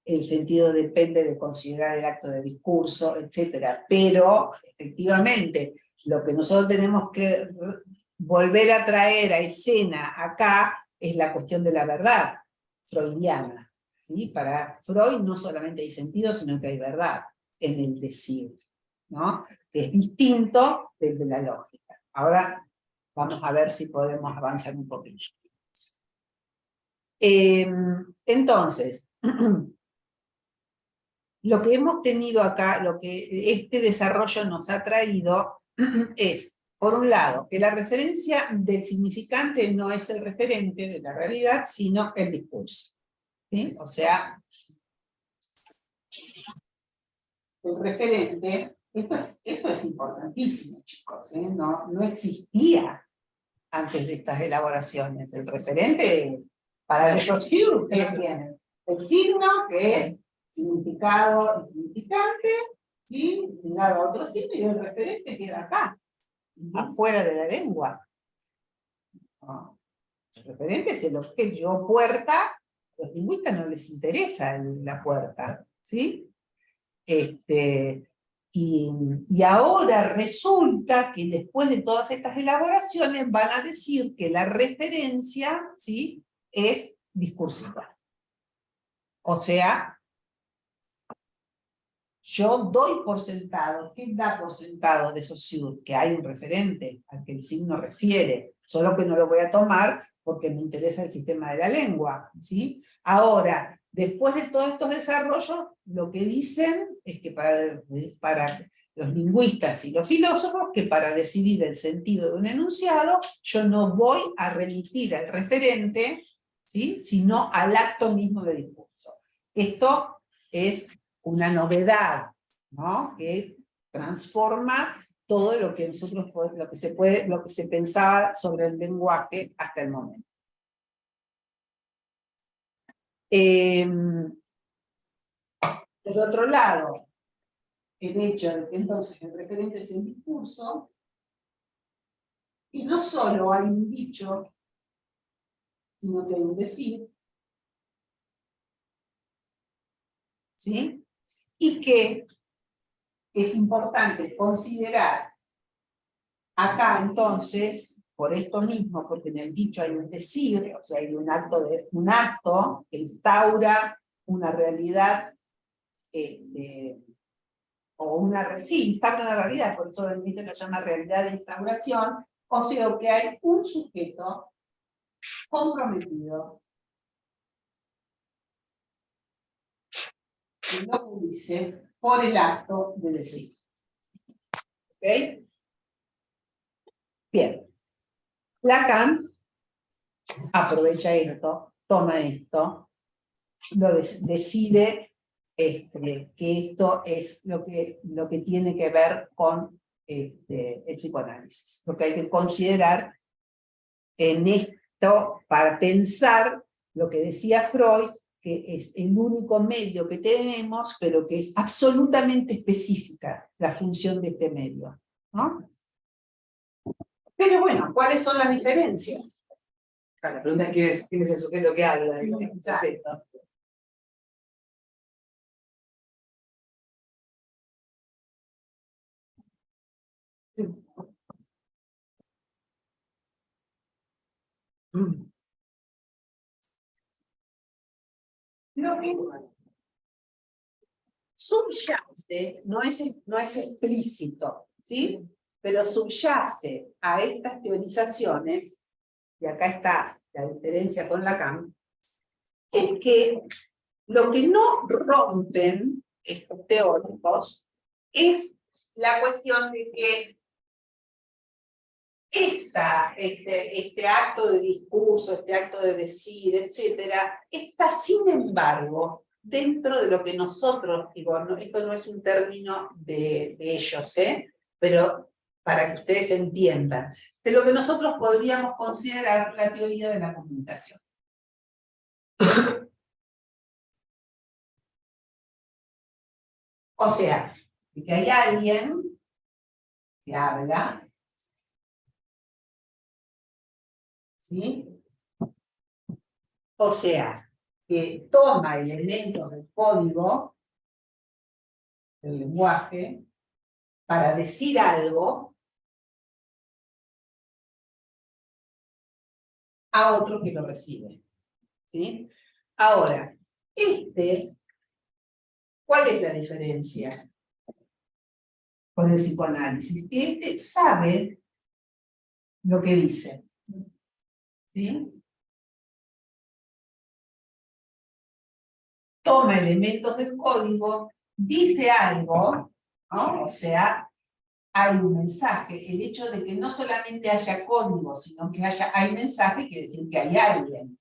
el sentido depende de considerar el acto de discurso, etc. Pero, efectivamente, lo que nosotros tenemos que volver a traer a escena acá es la cuestión de la verdad freudiana. ¿Sí? Para Freud no solamente hay sentido, sino que hay verdad en el decir, ¿no? Que es distinto del de la lógica. Ahora vamos a ver si podemos avanzar un poquito. Entonces, lo que hemos tenido acá, lo que este desarrollo nos ha traído es, por un lado, que la referencia del significante no es el referente de la realidad, sino el discurso. ¿Sí? O sea, el referente, esto es importantísimo, chicos, ¿eh? No existía antes de estas elaboraciones. El referente, para el Saussure, ustedes tienen el signo, que es significado y significante, ¿sí? Ligado a otro signo, y el referente queda acá. afuera de la lengua. No. El referente es el objeto. Yo, puerta, a los lingüistas no les interesa la puerta, ¿sí? Y ahora resulta que después de todas estas elaboraciones van a decir que la referencia, ¿sí?, es discursiva. O sea, yo doy por sentado. ¿Qué da por sentado de Saussure? Que hay un referente al que el signo refiere, solo que no lo voy a tomar porque me interesa el sistema de la lengua, ¿sí? Ahora, después de todos estos desarrollos, lo que dicen es que para los lingüistas y los filósofos, que para decidir el sentido de un enunciado, yo no voy a remitir al referente, ¿sí?, sino al acto mismo del discurso. Esto es una novedad, ¿no?, que transforma todo lo que nosotros lo que se pensaba sobre el lenguaje hasta el momento. Por otro lado, el hecho de que entonces el referente es el discurso, y no solo hay un dicho, sino que hay un decir, ¿sí?, y que es importante considerar acá entonces, por esto mismo, porque en el dicho hay un decir, o sea, hay un acto que instaura una realidad, sí, instaura una realidad, por eso el mito lo llama realidad de instauración, o sea, que hay un sujeto comprometido que lo dice por el acto de decir. ¿Ok? Bien. Lacan aprovecha esto, toma esto, decide que esto es lo que tiene que ver con el psicoanálisis. Lo que hay que considerar en esto para pensar lo que decía Freud, que es el único medio que tenemos, pero que es absolutamente específica la función de este medio, ¿no? Pero bueno, ¿cuáles son las diferencias? La pregunta es quién es el sujeto que habla. Exacto. Lo que subyace, no es explícito, ¿sí?, pero subyace a estas teorizaciones, y acá está la diferencia con Lacan, es que lo que no rompen estos teóricos es la cuestión de que este acto de discurso, este acto de decir, etcétera, está sin embargo dentro de lo que nosotros, digo, esto no es un término de ellos, pero para que ustedes entiendan, de lo que nosotros podríamos considerar la teoría de la comunicación. O sea, que hay alguien que habla, ¿sí?, o sea, que toma elementos del código del lenguaje para decir algo a otro que lo recibe, ¿sí? Ahora, ¿cuál es la diferencia con el psicoanálisis? Que sabe lo que dice, ¿sí? Toma elementos del código, dice algo, ¿no? O sea, hay un mensaje. El hecho de que no solamente haya código, sino que hay mensaje, quiere decir que hay alguien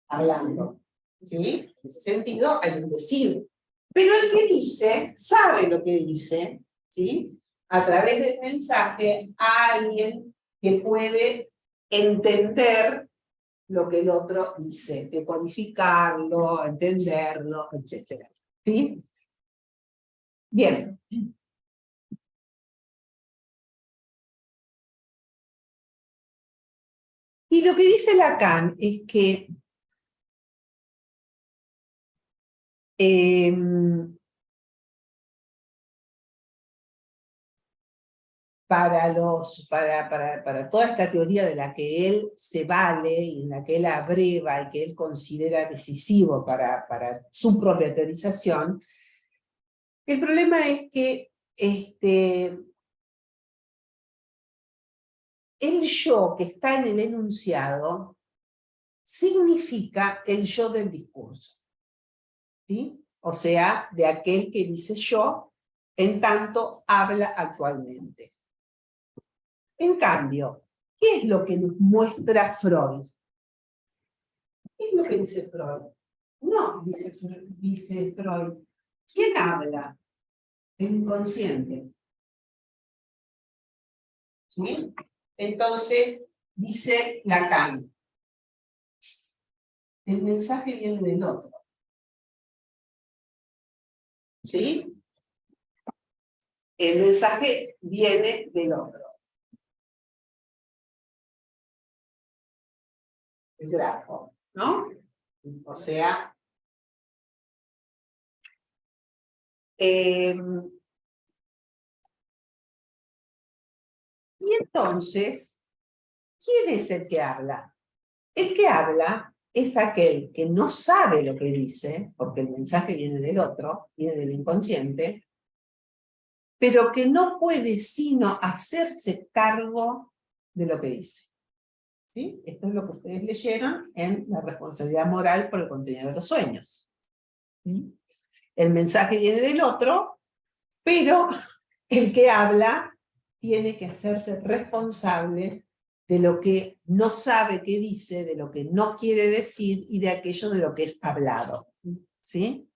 hablando, ¿sí? En ese sentido, hay un decir. Pero el que dice, sabe lo que dice, ¿sí? A través del mensaje, a alguien que puede entender lo que el otro dice, decodificarlo, entenderlo, etc. ¿Sí? Bien. Y lo que dice Lacan es que para toda esta teoría de la que él se vale y en la que él abreva y que él considera decisivo para su propia teorización, el problema es que el yo que está en el enunciado significa el yo del discurso, ¿sí? O sea, de aquel que dice yo, en tanto habla actualmente. En cambio, ¿qué es lo que nos muestra Freud? ¿Qué es lo que dice Freud? No, dice Freud. ¿Quién habla? El inconsciente. ¿Sí? Entonces, dice Lacan, el mensaje viene del otro. ¿Sí? El mensaje viene del otro. El grafo, ¿no? O sea, y entonces, ¿quién es el que habla? El que habla es aquel que no sabe lo que dice, porque el mensaje viene del otro, viene del inconsciente, pero que no puede sino hacerse cargo de lo que dice. ¿Sí? Esto es lo que ustedes leyeron en la responsabilidad moral por el contenido de los sueños. ¿Sí? El mensaje viene del otro, pero el que habla tiene que hacerse responsable de lo que no sabe que dice, de lo que no quiere decir y de aquello de lo que es hablado. ¿Sí?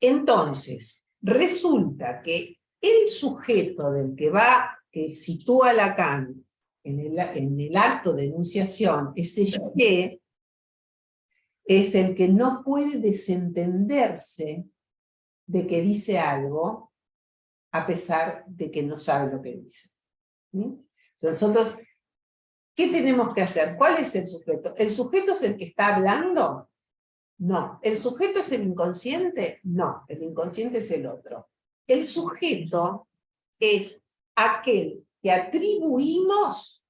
Entonces, resulta que el sujeto del que sitúa Lacan en el acto de enunciación, ese que es el que no puede desentenderse de que dice algo, a pesar de que no sabe lo que dice. ¿Sí? Nosotros, ¿qué tenemos que hacer? ¿Cuál es el sujeto? ¿El sujeto es el que está hablando? No. ¿El sujeto es el inconsciente? No. El inconsciente es el otro. El sujeto es aquel que atribuimos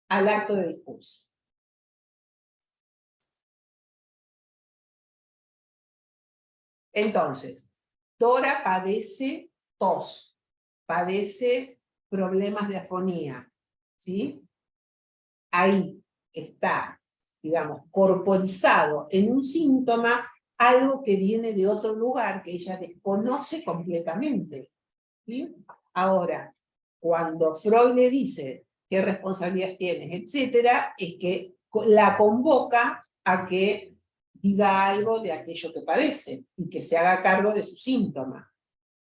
al acto de discurso. Entonces, Dora padece tos, padece problemas de afonía, ¿sí? Ahí está, digamos, corporizado en un síntoma algo que viene de otro lugar que ella desconoce completamente, ¿sí? Ahora, cuando Freud le dice qué responsabilidades tienes, etcétera, es que la convoca a que diga algo de aquello que padece y que se haga cargo de su síntoma.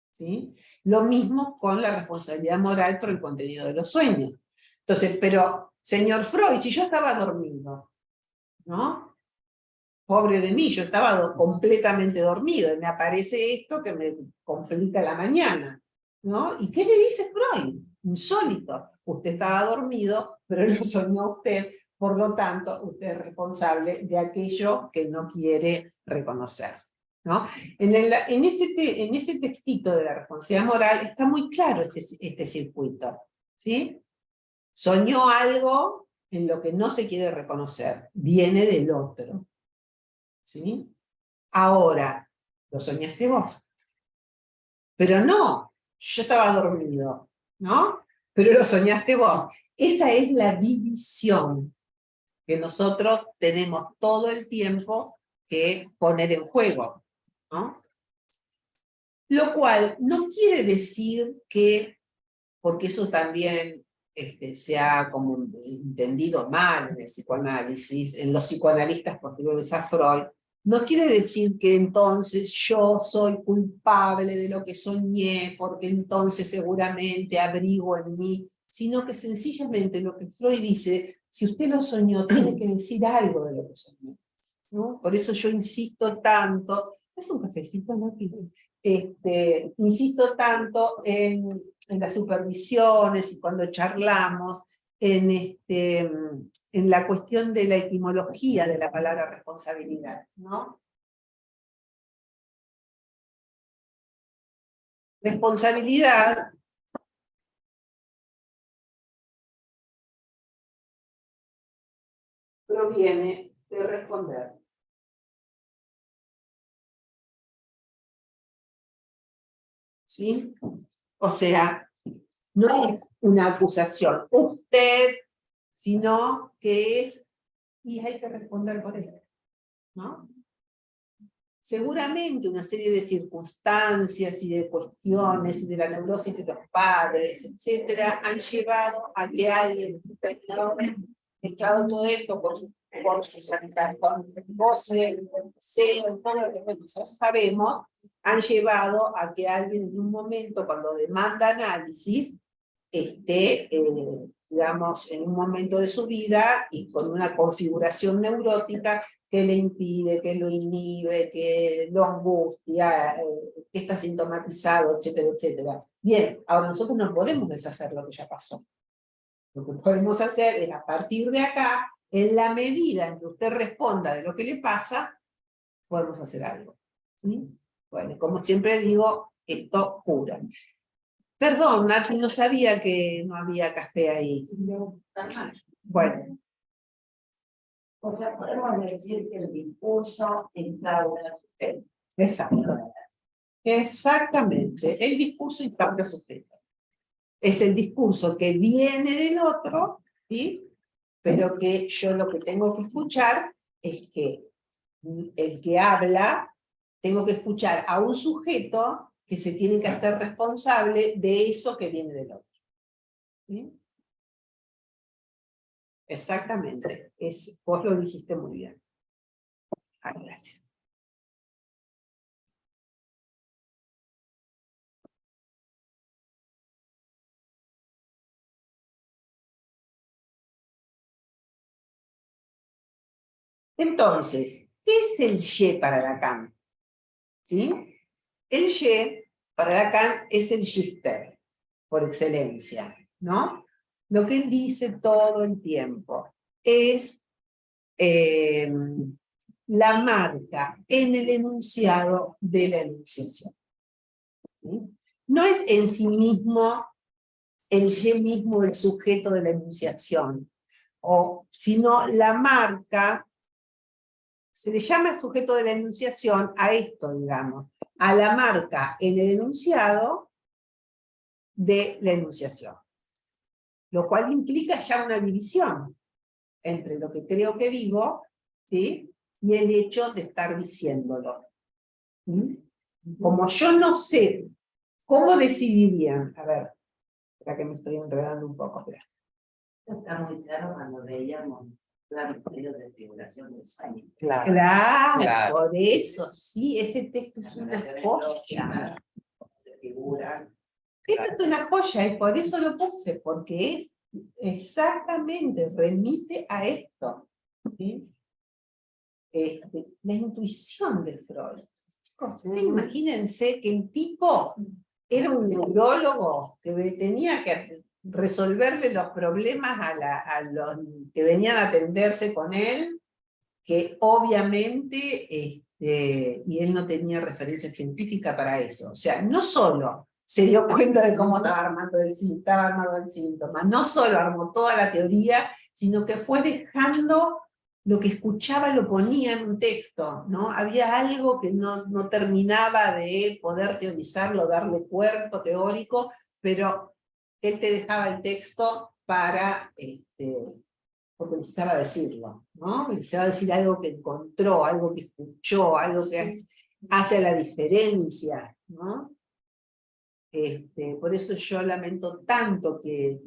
¿Sí? Lo mismo con la responsabilidad moral por el contenido de los sueños. Entonces, pero, señor Freud, si yo estaba dormido, ¿no? Pobre de mí, yo estaba completamente dormido, y me aparece esto que me complica la mañana, ¿no? ¿Y qué le dice Freud? Insólito. Usted estaba dormido, pero lo soñó usted, por lo tanto, usted es responsable de aquello que no quiere reconocer, ¿no? En ese textito de la responsabilidad moral está muy claro este circuito, ¿sí? Soñó algo en lo que no se quiere reconocer, viene del otro, ¿sí? Ahora, lo soñaste vos. Pero no, yo estaba dormido, ¿no? Pero lo soñaste vos. Esa es la división que nosotros tenemos todo el tiempo que poner en juego, ¿no? Lo cual no quiere decir que, porque eso también se ha como entendido mal en el psicoanálisis, en los psicoanalistas posteriores a Freud, no quiere decir que entonces yo soy culpable de lo que soñé, porque entonces seguramente abrigo en mí, sino que sencillamente lo que Freud dice, si usted lo soñó, tiene que decir algo de lo que soñó, ¿no? Por eso yo insisto tanto, es un cafecito, ¿no? Insisto tanto en las supervisiones y cuando charlamos en la cuestión de la etimología de la palabra responsabilidad, ¿no? Responsabilidad proviene de responder. ¿Sí? O sea, no es una acusación, usted, sino que es, y hay que responder por esto, ¿no? Seguramente una serie de circunstancias y de cuestiones y de la neurosis de los padres, etcétera, han llevado a que alguien en determinado momento, mezclado todo esto por sus voces, deseo, todo lo que nosotros sabemos, han llevado a que alguien en un momento, cuando demanda análisis, esté, digamos, en un momento de su vida y con una configuración neurótica que le impide, que lo inhibe, que lo angustia, que está sintomatizado, etcétera, etcétera. Bien, ahora nosotros no podemos deshacer lo que ya pasó. Lo que podemos hacer es, a partir de acá, en la medida en que usted responda de lo que le pasa, podemos hacer algo. ¿Sí? Bueno, como siempre digo, esto cura. Perdón, Nati, no sabía que no había café ahí. Bueno. O sea, podemos decir que el discurso instaura sujeto. Exacto. Exactamente. El discurso instaura sujeto. Es el discurso que viene del otro, ¿sí? Pero que yo lo que tengo que escuchar es que el que habla, tengo que escuchar a un sujeto que se tiene que hacer responsable de eso que viene del otro. ¿Sí? Exactamente. Vos lo dijiste muy bien. Gracias. Entonces, ¿qué es el ye para Lacan? ¿Sí? El ye para Lacan es el shifter, por excelencia, ¿no? Lo que él dice todo el tiempo es la marca en el enunciado de la enunciación. ¿Sí? No es en sí mismo el ye mismo el sujeto de la enunciación, sino la marca. Se le llama sujeto de la enunciación a esto, digamos, a la marca en el enunciado de la enunciación. Lo cual implica ya una división entre lo que creo que digo, ¿sí? Y el hecho de estar diciéndolo. ¿Sí? Como yo no sé cómo decidirían, a ver, espera que me estoy enredando un poco, espera. Está muy claro cuando veíamos el periodo de figuración del sueño. Claro, por eso, sí, ese texto es una joya. Se figuran. Esto es una joya y por eso lo puse, porque es exactamente, remite a esto. ¿Sí? La intuición de Freud. Chicos, imagínense que el tipo era un neurólogo que tenía que resolverle los problemas a los que venían a atenderse con él, que obviamente, y él no tenía referencia científica para eso. O sea, no solo se dio cuenta de cómo estaba armando el síntoma, no solo armó toda la teoría, sino que fue dejando lo que escuchaba, lo ponía en un texto, ¿no? Había algo que no terminaba de poder teorizarlo, darle cuerpo teórico, pero él te dejaba el texto para, porque necesitaba decirlo, ¿no? Necesitaba decir algo que encontró, algo que escuchó, algo que hace la diferencia, ¿no? Por eso yo lamento tanto que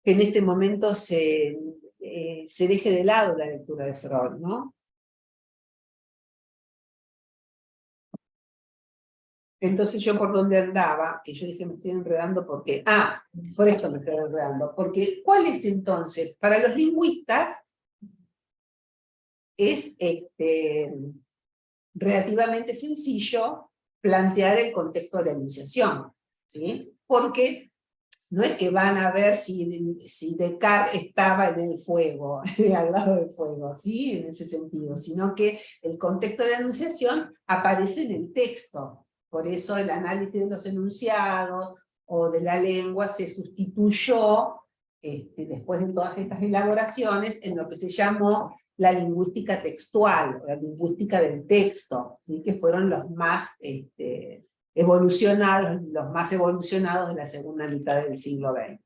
en este momento se deje de lado la lectura de Freud, ¿no? Entonces yo por donde andaba, que yo dije me estoy enredando porque, por esto me estoy enredando, porque ¿cuál es entonces? Para los lingüistas es relativamente sencillo plantear el contexto de la enunciación, ¿sí? Porque no es que van a ver si Descartes estaba en el fuego, al lado del fuego, ¿sí? En ese sentido, sino que el contexto de la enunciación aparece en el texto. Por eso el análisis de los enunciados o de la lengua se sustituyó, después de todas estas elaboraciones, en lo que se llamó la lingüística textual, o la lingüística del texto, ¿sí? Que fueron los más evolucionados de la segunda mitad del siglo XX.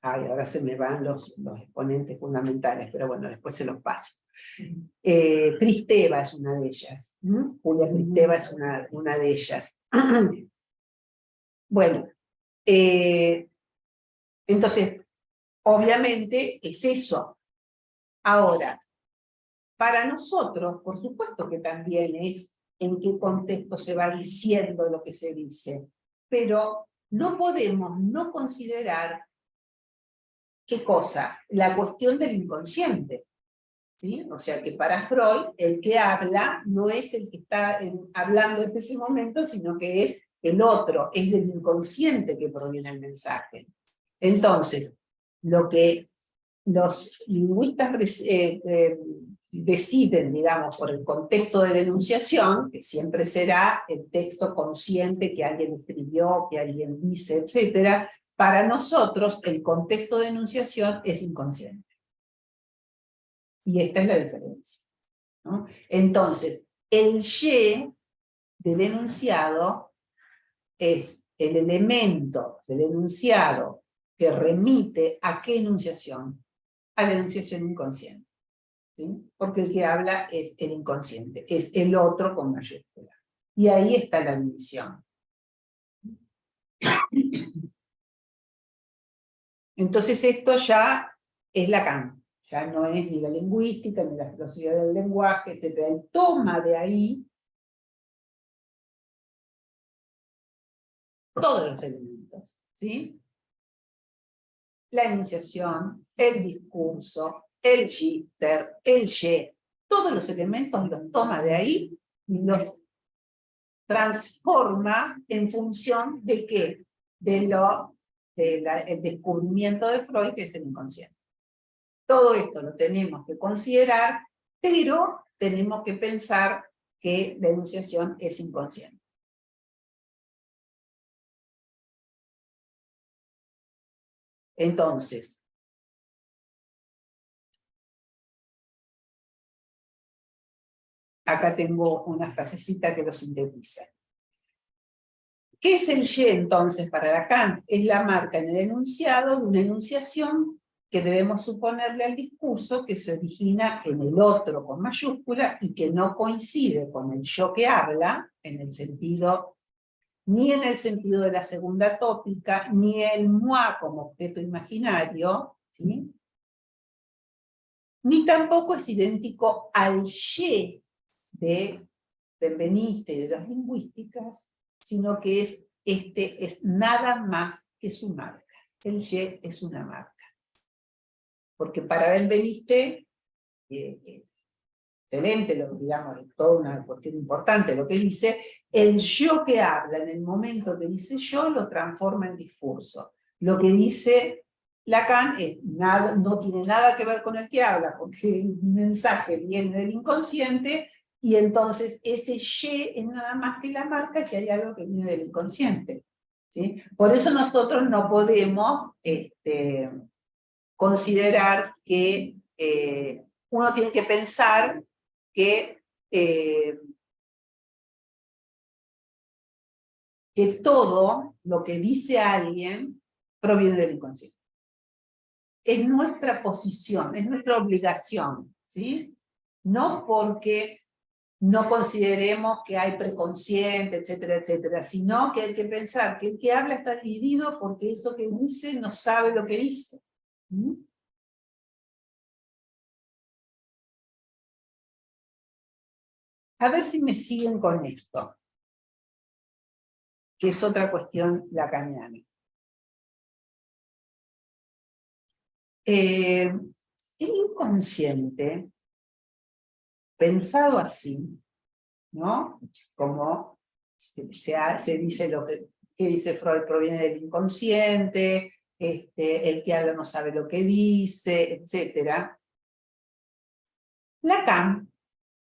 Ahora se me van los exponentes fundamentales, pero bueno, después se los paso. Kristeva es una de ellas. Julia Kristeva es una de ellas. Bueno, entonces, obviamente es eso. Ahora, para nosotros, por supuesto que también es en qué contexto se va diciendo lo que se dice, pero no podemos no considerar ¿qué cosa? La cuestión del inconsciente. ¿Sí? O sea que para Freud, el que habla no es el que está hablando en ese momento, sino que es el otro, es del inconsciente que proviene el mensaje. Entonces, lo que los lingüistas deciden, digamos, por el contexto de la enunciación, que siempre será el texto consciente que alguien escribió, que alguien dice, etc., para nosotros el contexto de enunciación es inconsciente. Y esta es la diferencia, ¿no? Entonces, el ye del enunciado es el elemento del enunciado que remite a qué enunciación, a la enunciación inconsciente, ¿sí? Porque el que habla es el inconsciente, es el otro con mayúscula. Y ahí está la división. Entonces esto ya es Lacan, ya no es ni la lingüística, ni la filosofía del lenguaje, etc. Él toma de ahí todos los elementos, ¿sí? La enunciación, el discurso, el shifter, el ye, todos los elementos los toma de ahí y los transforma en función de qué? El descubrimiento de Freud, que es el inconsciente. Todo esto lo tenemos que considerar, pero tenemos que pensar que la enunciación es inconsciente. Entonces, acá tengo una frasecita que lo sintetiza. ¿Qué es el ye entonces para Lacan? Es la marca en el enunciado de una enunciación que debemos suponerle al discurso que se origina en el otro con mayúscula y que no coincide con el yo que habla, en el sentido, ni en el sentido de la segunda tópica, ni el moi como objeto imaginario, ¿sí? Ni tampoco es idéntico al ye de Benveniste y de las lingüísticas, sino que es nada más que su marca. El ye es una marca. Porque para Benveniste es excelente, digamos, es toda una cuestión importante lo que dice, el yo que habla en el momento que dice yo lo transforma en discurso. Lo que dice Lacan no tiene nada que ver con el que habla, porque el mensaje viene del inconsciente, y entonces ese ye es nada más que la marca que hay algo que viene del inconsciente, ¿sí? Por eso nosotros no podemos considerar que uno tiene que pensar que todo lo que dice alguien proviene del inconsciente. Es nuestra posición, es nuestra obligación, ¿sí? No porque no consideremos que hay preconsciente, etcétera, etcétera, sino que hay que pensar que el que habla está dividido porque eso que dice no sabe lo que dice. ¿Mm? A ver si me siguen con esto, que es otra cuestión lacaniana. El inconsciente pensado así, ¿no? Como se dice lo que dice Freud proviene del inconsciente, el que habla no sabe lo que dice, etc. Lacan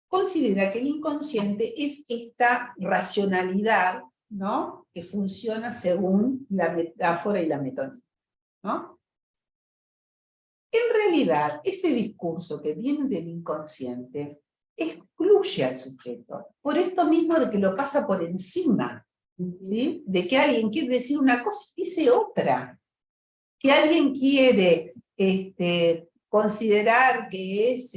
considera que el inconsciente es esta racionalidad, ¿no?, que funciona según la metáfora y la metonimia, ¿no? En realidad, ese discurso que viene del inconsciente excluye al sujeto, por esto mismo de que lo pasa por encima, ¿sí? De que alguien quiere decir una cosa y dice otra, que alguien quiere considerar que es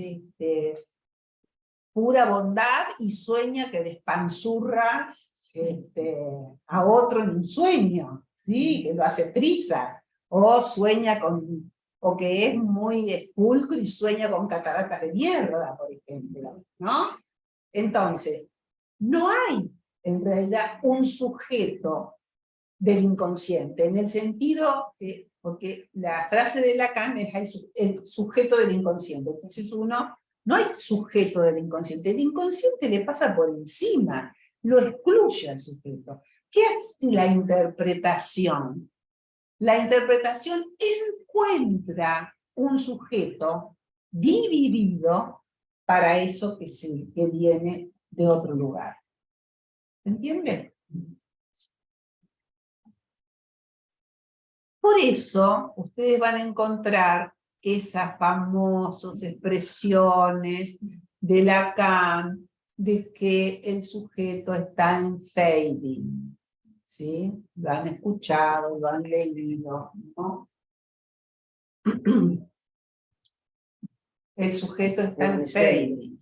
pura bondad y sueña que despanzurra a otro en un sueño, ¿sí? Que lo hace trizas, o sueña con, o que es muy espulcro y sueña con cataratas de mierda, por ejemplo, ¿no? Entonces, no hay en realidad un sujeto del inconsciente, en el sentido que, porque la frase de Lacan es el sujeto del inconsciente, entonces no hay sujeto del inconsciente, el inconsciente le pasa por encima, lo excluye al sujeto. ¿Qué hace la interpretación? La interpretación encuentra un sujeto dividido para eso que viene de otro lugar. ¿Se entiende? Por eso, ustedes van a encontrar esas famosas expresiones de Lacan de que el sujeto está en fading, ¿sí? Lo han escuchado, lo han leído, ¿no? El sujeto está en fading.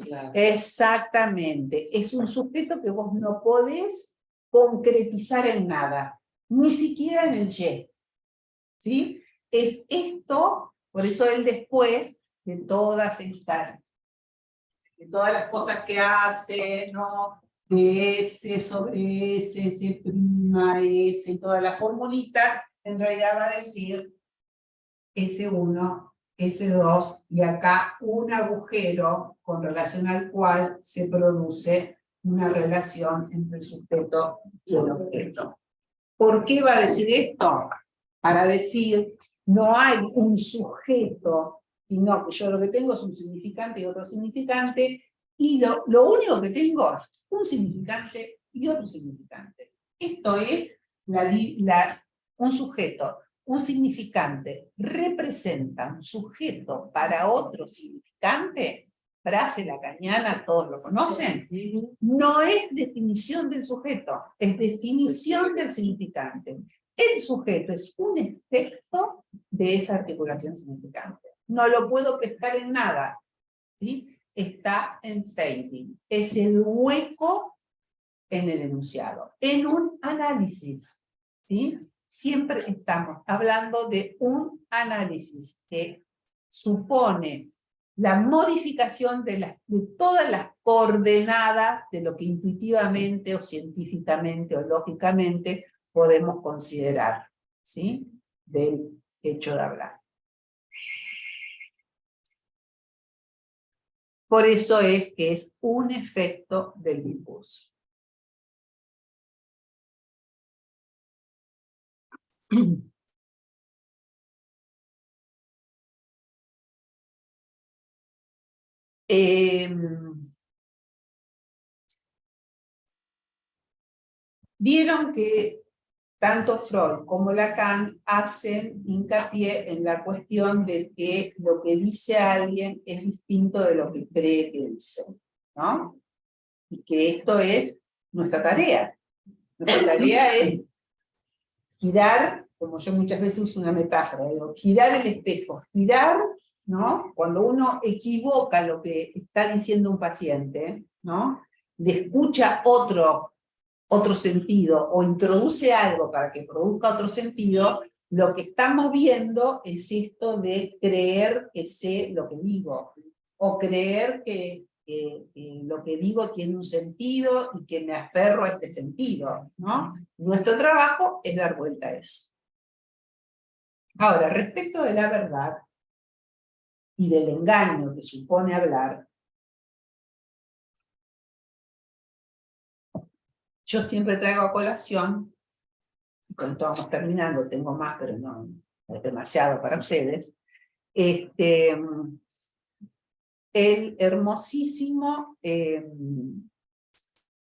Claro. Exactamente. Es un sujeto que vos no podés concretizar en nada, ni siquiera en el y. ¿Sí? Es esto, por eso él después de todas las cosas que hace, ¿no? De S sobre S, S', S, todas las formulitas, en realidad va a decir S1, S2, y acá un agujero con relación al cual se produce una relación entre el sujeto y el objeto. ¿Por qué va a decir esto? Para decir, no hay un sujeto, sino que yo lo que tengo es un significante y otro significante, y lo único que tengo es un significante y otro significante. Esto es un sujeto. Un significante representa un sujeto para otro significante, frase lacaniana, todos lo conocen, no es definición del sujeto, es definición del significante. El sujeto es un efecto de esa articulación significante. No lo puedo pescar en nada, ¿sí? Está en fading, es el hueco en el enunciado, en un análisis, ¿sí? Siempre estamos hablando de un análisis que supone la modificación de todas las coordenadas de lo que intuitivamente o científicamente o lógicamente podemos considerar, ¿sí? Del hecho de hablar. Por eso es que es un efecto del discurso. Vieron que tanto Freud como Lacan hacen hincapié en la cuestión de que lo que dice alguien es distinto de lo que cree que dice, ¿no? Y que esto es nuestra tarea. Nuestra tarea es girar, como yo muchas veces uso una metáfora, digo, girar el espejo, girar, ¿no? Cuando uno equivoca lo que está diciendo un paciente, ¿no? Le escucha otro sentido o introduce algo para que produzca otro sentido, lo que estamos viendo es esto de creer que sé lo que digo, o creer que lo que digo tiene un sentido y que me aferro a este sentido, ¿no? Nuestro trabajo es dar vuelta a eso. Ahora, respecto de la verdad y del engaño que supone hablar, yo siempre traigo a colación, y con esto vamos terminando, tengo más, pero no es demasiado para ustedes, el hermosísimo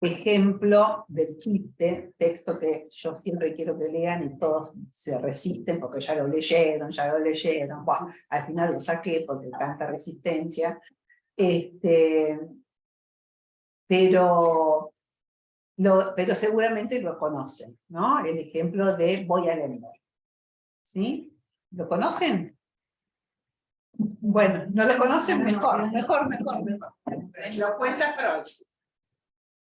ejemplo del chiste, texto que yo siempre quiero que lean y todos se resisten porque ya lo leyeron, bueno, al final lo saqué porque tanta resistencia, pero seguramente lo conocen, ¿no? El ejemplo de voy a leer, ¿sí? ¿Lo conocen? Bueno, ¿no lo conocen? Mejor. Lo cuenta Freud.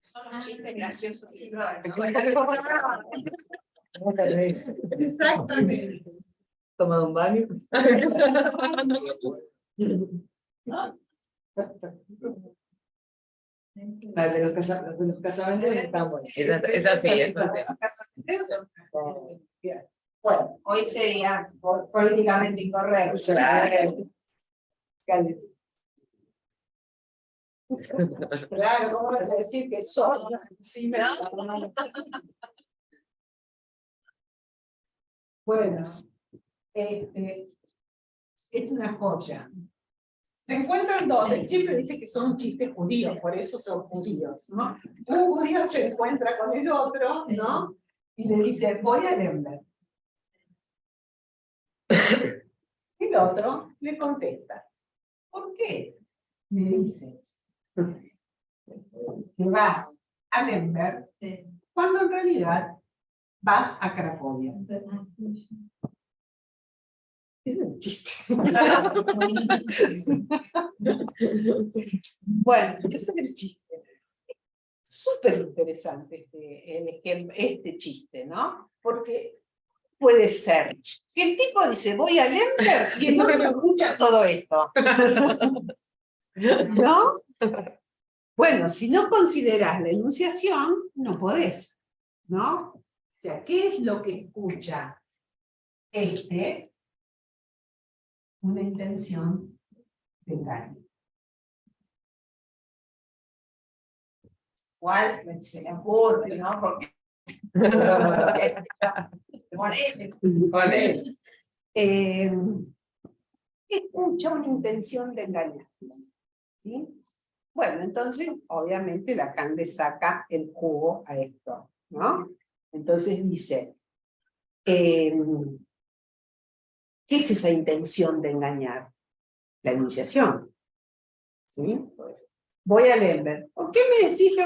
Son los chistes graciosos. Exactamente. Toma un baño. La de los casamentos están buenos. Es así. Bueno, hoy sería políticamente incorrecto. Claro, ¿cómo vas a decir que son? Sí, bueno, es una joya. Se encuentran dos, él siempre dice que son chistes judíos, por eso son judíos, ¿no? Un judío se encuentra con el otro, ¿no? Y le dice, voy a Lemberg. El otro le contesta, ¿por qué me dices que vas a Lemberg cuando en realidad vas a Cracovia? Es un chiste. Bueno, ese es el chiste. Súper interesante este chiste, ¿no? Porque puede ser que el tipo dice, voy a Lemberg, y el otro escucha todo esto. ¿No? Bueno, si no consideras la enunciación, no podés, ¿no? O sea, ¿qué es lo que escucha una intención de engaño? Igual se me ocurre, ¿no? Porque Escucha una intención de engañar, ¿sí? Bueno, entonces, obviamente, Lacan le saca el jugo a esto, ¿no? Entonces dice, ¿qué es esa intención de engañar? La enunciación, ¿sí? Voy a Lemberg. ¿Por qué me decís que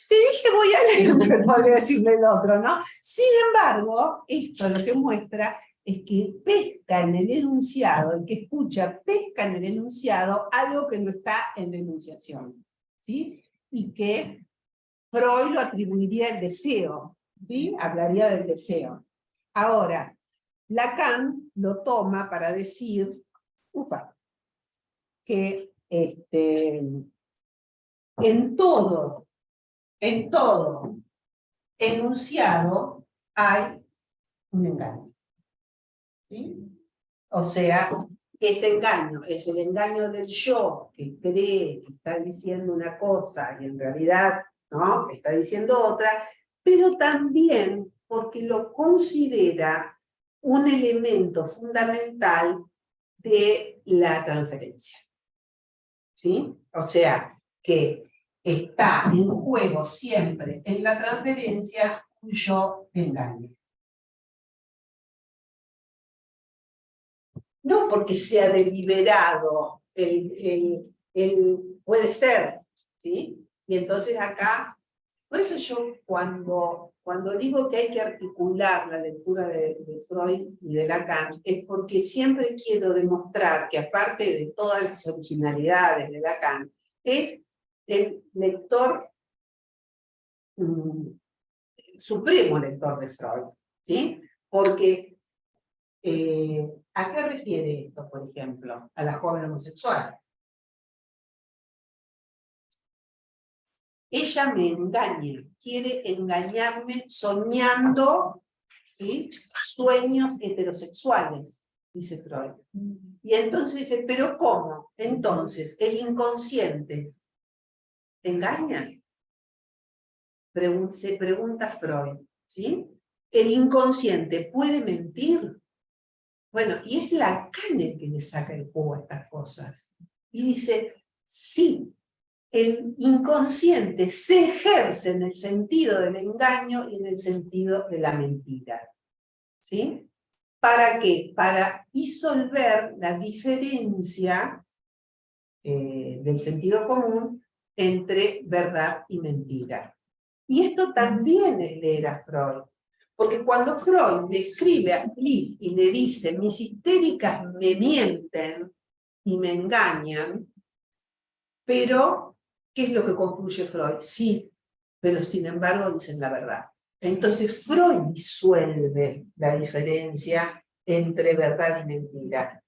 te dije voy a Lemberg? Podría decirle el otro, ¿no? Sin embargo, esto lo que muestra es que pesca en el enunciado, el que escucha pesca en el enunciado algo que no está en la enunciación, ¿sí? Y que Freud lo atribuiría al deseo, ¿sí? Hablaría del deseo. Ahora, Lacan lo toma para decir que en todo enunciado hay un engaño, ¿sí? O sea, ese engaño es el engaño del yo, que cree que está diciendo una cosa y en realidad no, que está diciendo otra, pero también porque lo considera un elemento fundamental de la transferencia, ¿sí? O sea, que está en juego siempre en la transferencia un yo de engaño. No porque sea deliberado, puede ser, ¿sí? Y entonces acá, por eso yo cuando digo que hay que articular la lectura de Freud y de Lacan, es porque siempre quiero demostrar que aparte de todas las originalidades de Lacan, es el lector, supremo lector de Freud, ¿sí? Porque ¿a qué refiere esto, por ejemplo? A la joven homosexual. Ella me engaña, quiere engañarme soñando, ¿sí? Sueños heterosexuales, dice Freud. Y entonces dice, ¿pero cómo? Entonces, el inconsciente engaña. se pregunta Freud, ¿sí? ¿El inconsciente puede mentir? Bueno, y es Lacan el que le saca el jugo a estas cosas. Y dice, sí, el inconsciente se ejerce en el sentido del engaño y en el sentido de la mentira. ¿Sí? ¿Para qué? Para disolver la diferencia del sentido común entre verdad y mentira. Y esto también es leer a Freud. Porque cuando Freud describe a Liz y le dice, mis histéricas me mienten y me engañan, pero, ¿qué es lo que concluye Freud? Sí, pero sin embargo dicen la verdad. Entonces Freud disuelve la diferencia entre verdad y mentira.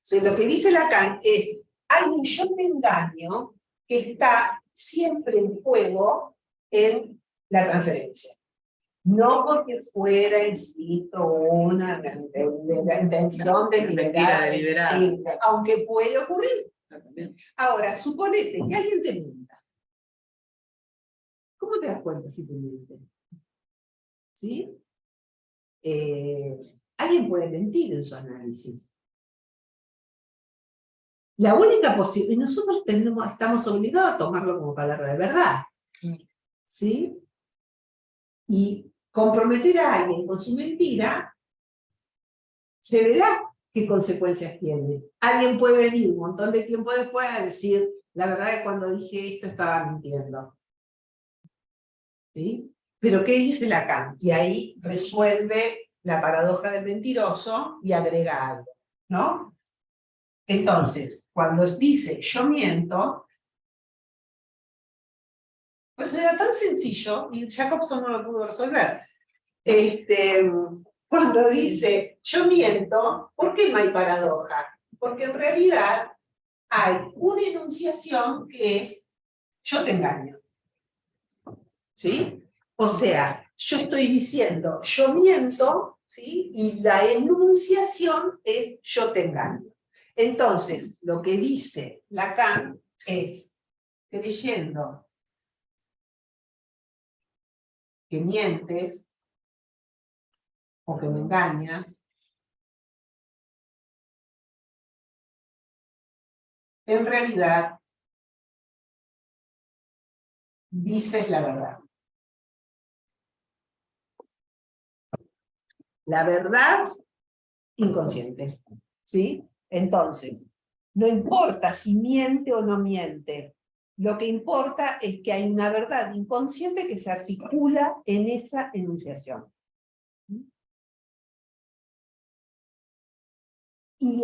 Entonces, lo que dice Lacan es, hay un yo me engaño que está siempre en juego en la transferencia. No porque fuera, insisto, una intención deliberada, aunque puede ocurrir. Ahora, suponete que alguien te mienta. ¿Cómo te das cuenta si te mienten? ¿Sí? Alguien puede mentir en su análisis. La única posibilidad, y nosotros estamos obligados a tomarlo como palabra de verdad. ¿Sí? Y comprometer a alguien con su mentira, se verá qué consecuencias tiene. Alguien puede venir un montón de tiempo después a decir, la verdad es que cuando dije esto estaba mintiendo. ¿Sí? Pero ¿qué dice Lacan? Y ahí resuelve la paradoja del mentiroso y agrega algo, ¿no? Entonces, cuando dice yo miento, pues era tan sencillo, y Jacobson no lo pudo resolver. Cuando dice yo miento, ¿por qué no hay paradoja? Porque en realidad hay una enunciación que es yo te engaño. ¿Sí? O sea, yo estoy diciendo yo miento, ¿sí? Y la enunciación es yo te engaño. Entonces, lo que dice Lacan es, creyendo que mientes o que me engañas, en realidad dices la verdad. La verdad inconsciente, ¿sí? Entonces, no importa si miente o no miente, lo que importa es que hay una verdad inconsciente que se articula en esa enunciación. Y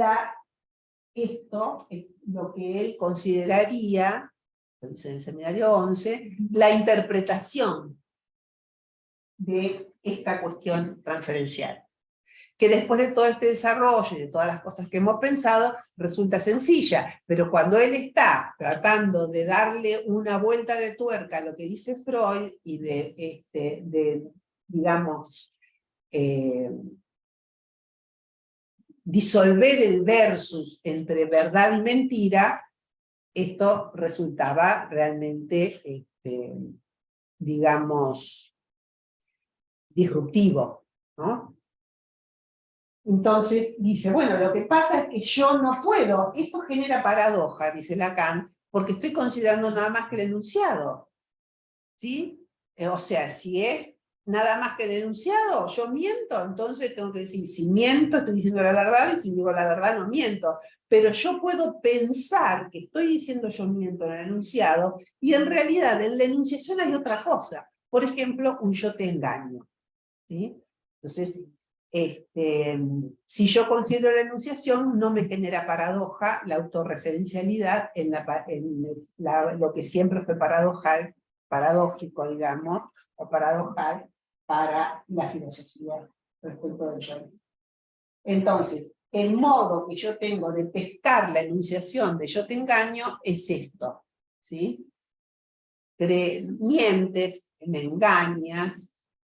esto es lo que él consideraría, lo dice en el seminario 11, la interpretación de esta cuestión transferencial. Que después de todo este desarrollo y de todas las cosas que hemos pensado, resulta sencilla, pero cuando él está tratando de darle una vuelta de tuerca a lo que dice Freud y digamos, disolver el versus entre verdad y mentira, esto resultaba realmente, digamos, disruptivo, ¿no? Entonces dice, bueno, lo que pasa es que yo no puedo, esto genera paradoja, dice Lacan, porque estoy considerando nada más que el enunciado, ¿sí? O sea, si es nada más que el enunciado, yo miento, entonces tengo que decir, si miento estoy diciendo la verdad, y si digo la verdad no miento, pero yo puedo pensar que estoy diciendo yo miento en el enunciado, y en realidad en la enunciación hay otra cosa, por ejemplo, un yo te engaño, ¿sí? Entonces, si yo considero la enunciación, no me genera paradoja la autorreferencialidad en lo que siempre fue paradójico, digamos, o paradojal para la filosofía respecto del yo. Entonces, el modo que yo tengo de pescar la enunciación de yo te engaño es esto, ¿sí? Mientes, me engañas,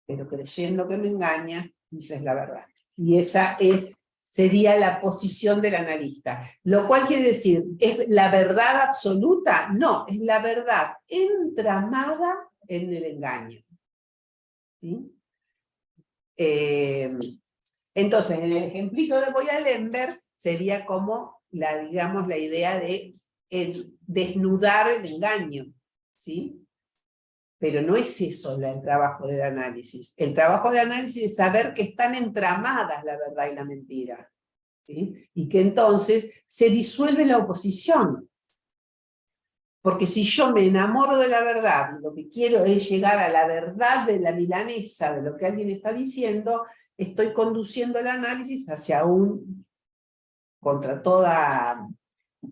pero creyendo que me engañas, dices la verdad. Y esa es sería la posición del analista. Lo cual quiere decir, ¿es la verdad absoluta? No, es la verdad entramada en el engaño. ¿Sí? Entonces, en el ejemplito de Boyalenberg sería como digamos, la idea de desnudar el engaño, ¿sí? Pero no es eso el trabajo del análisis. El trabajo del análisis es saber que están entramadas la verdad y la mentira, ¿sí? Y que entonces se disuelve la oposición. Porque si yo me enamoro de la verdad, y lo que quiero es llegar a la verdad de la milanesa, de lo que alguien está diciendo, estoy conduciendo el análisis hacia contra toda,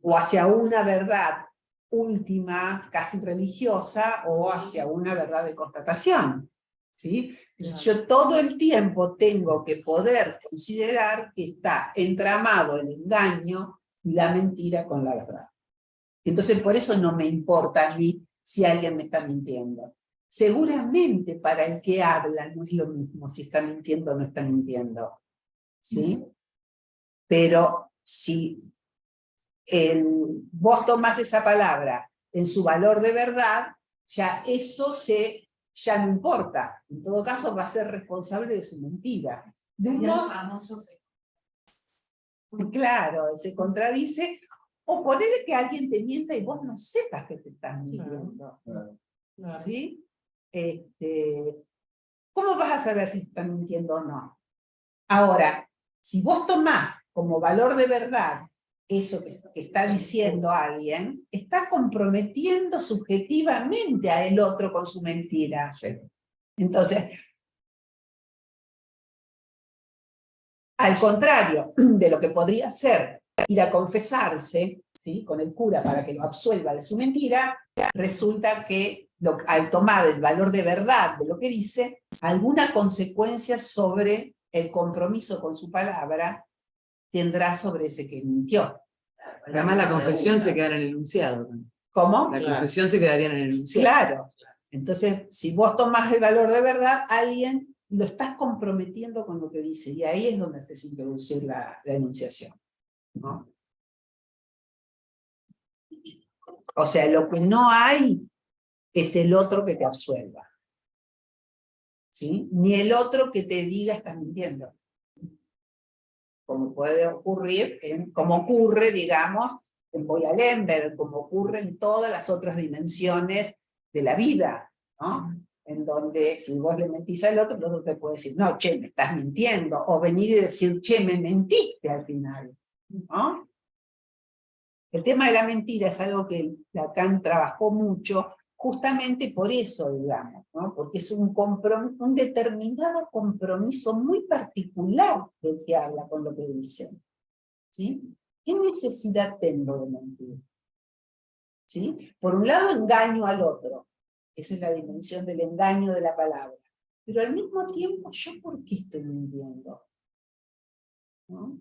o hacia una verdad última, casi religiosa, o hacia una verdad de constatación. ¿Sí? Yo todo el tiempo tengo que poder considerar que está entramado el engaño y la mentira con la verdad. Entonces por eso no me importa a mí si alguien me está mintiendo. Seguramente para el que habla no es lo mismo si está mintiendo o no está mintiendo. ¿Sí? Pero si vos tomás esa palabra en su valor de verdad, ya eso ya no importa. En todo caso va a ser responsable de su mentira. Sí, claro, se contradice, o ponele que alguien te mienta y vos no sepas que te están mintiendo. Claro. ¿Sí? ¿Cómo vas a saber si te están mintiendo o no? Ahora, si vos tomás como valor de verdad eso que está diciendo alguien, está comprometiendo subjetivamente a el otro con su mentira. Entonces, al contrario de lo que podría ser ir a confesarse, ¿sí?, con el cura para que lo absuelva de su mentira, resulta que al tomar el valor de verdad de lo que dice, alguna consecuencia sobre el compromiso con su palabra tendrá sobre ese que mintió. Además la confesión se queda en el enunciado. ¿Cómo? La confesión se quedaría en el enunciado. Claro. Entonces, si vos tomás el valor de verdad, alguien lo estás comprometiendo con lo que dice, y ahí es donde haces introducir la enunciación, ¿no? O sea, lo que no hay es el otro que te absuelva, ¿sí? Ni el otro que te diga estás mintiendo. Como puede ocurrir, como ocurre, digamos, en Boyalenberg, como ocurre en todas las otras dimensiones de la vida, ¿no? En donde si vos le mentís al otro, el otro te puede decir, no, che, me estás mintiendo, o venir y decir, che, me mentiste al final, ¿no? El tema de la mentira es algo que Lacan trabajó mucho, justamente por eso, digamos, ¿no? Porque es un determinado compromiso muy particular del que habla con lo que dice, ¿sí? ¿Qué necesidad tengo de mentir? ¿Sí? Por un lado, engaño al otro. Esa es la dimensión del engaño de la palabra. Pero al mismo tiempo, ¿yo por qué estoy mintiendo? ¿No?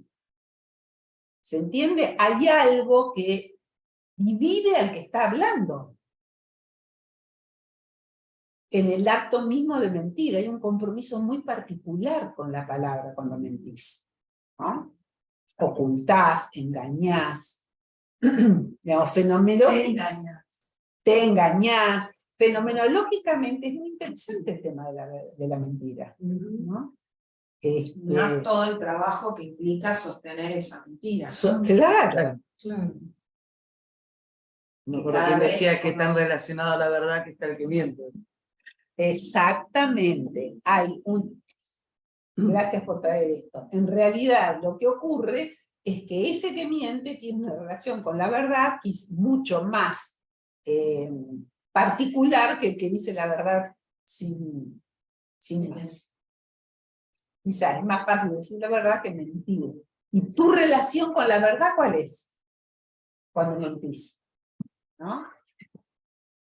¿Se entiende? Hay algo que divide al que está hablando. En el acto mismo de mentir, hay un compromiso muy particular con la palabra cuando mentís, ¿no? Ocultás, engañás, digamos, te engañás. Fenomenológicamente es muy interesante el tema de la mentira, ¿no? Más todo el trabajo que implica sostener esa mentira. Claro. No, por quien decía que tan relacionado a la verdad que está el que miente. Exactamente. Gracias por traer esto. En realidad, lo que ocurre es que ese que miente tiene una relación con la verdad que es mucho más particular que el que dice la verdad sin más. Quizás es más fácil decir la verdad que mentir. ¿Y tu relación con la verdad cuál es? Cuando mentís, ¿no?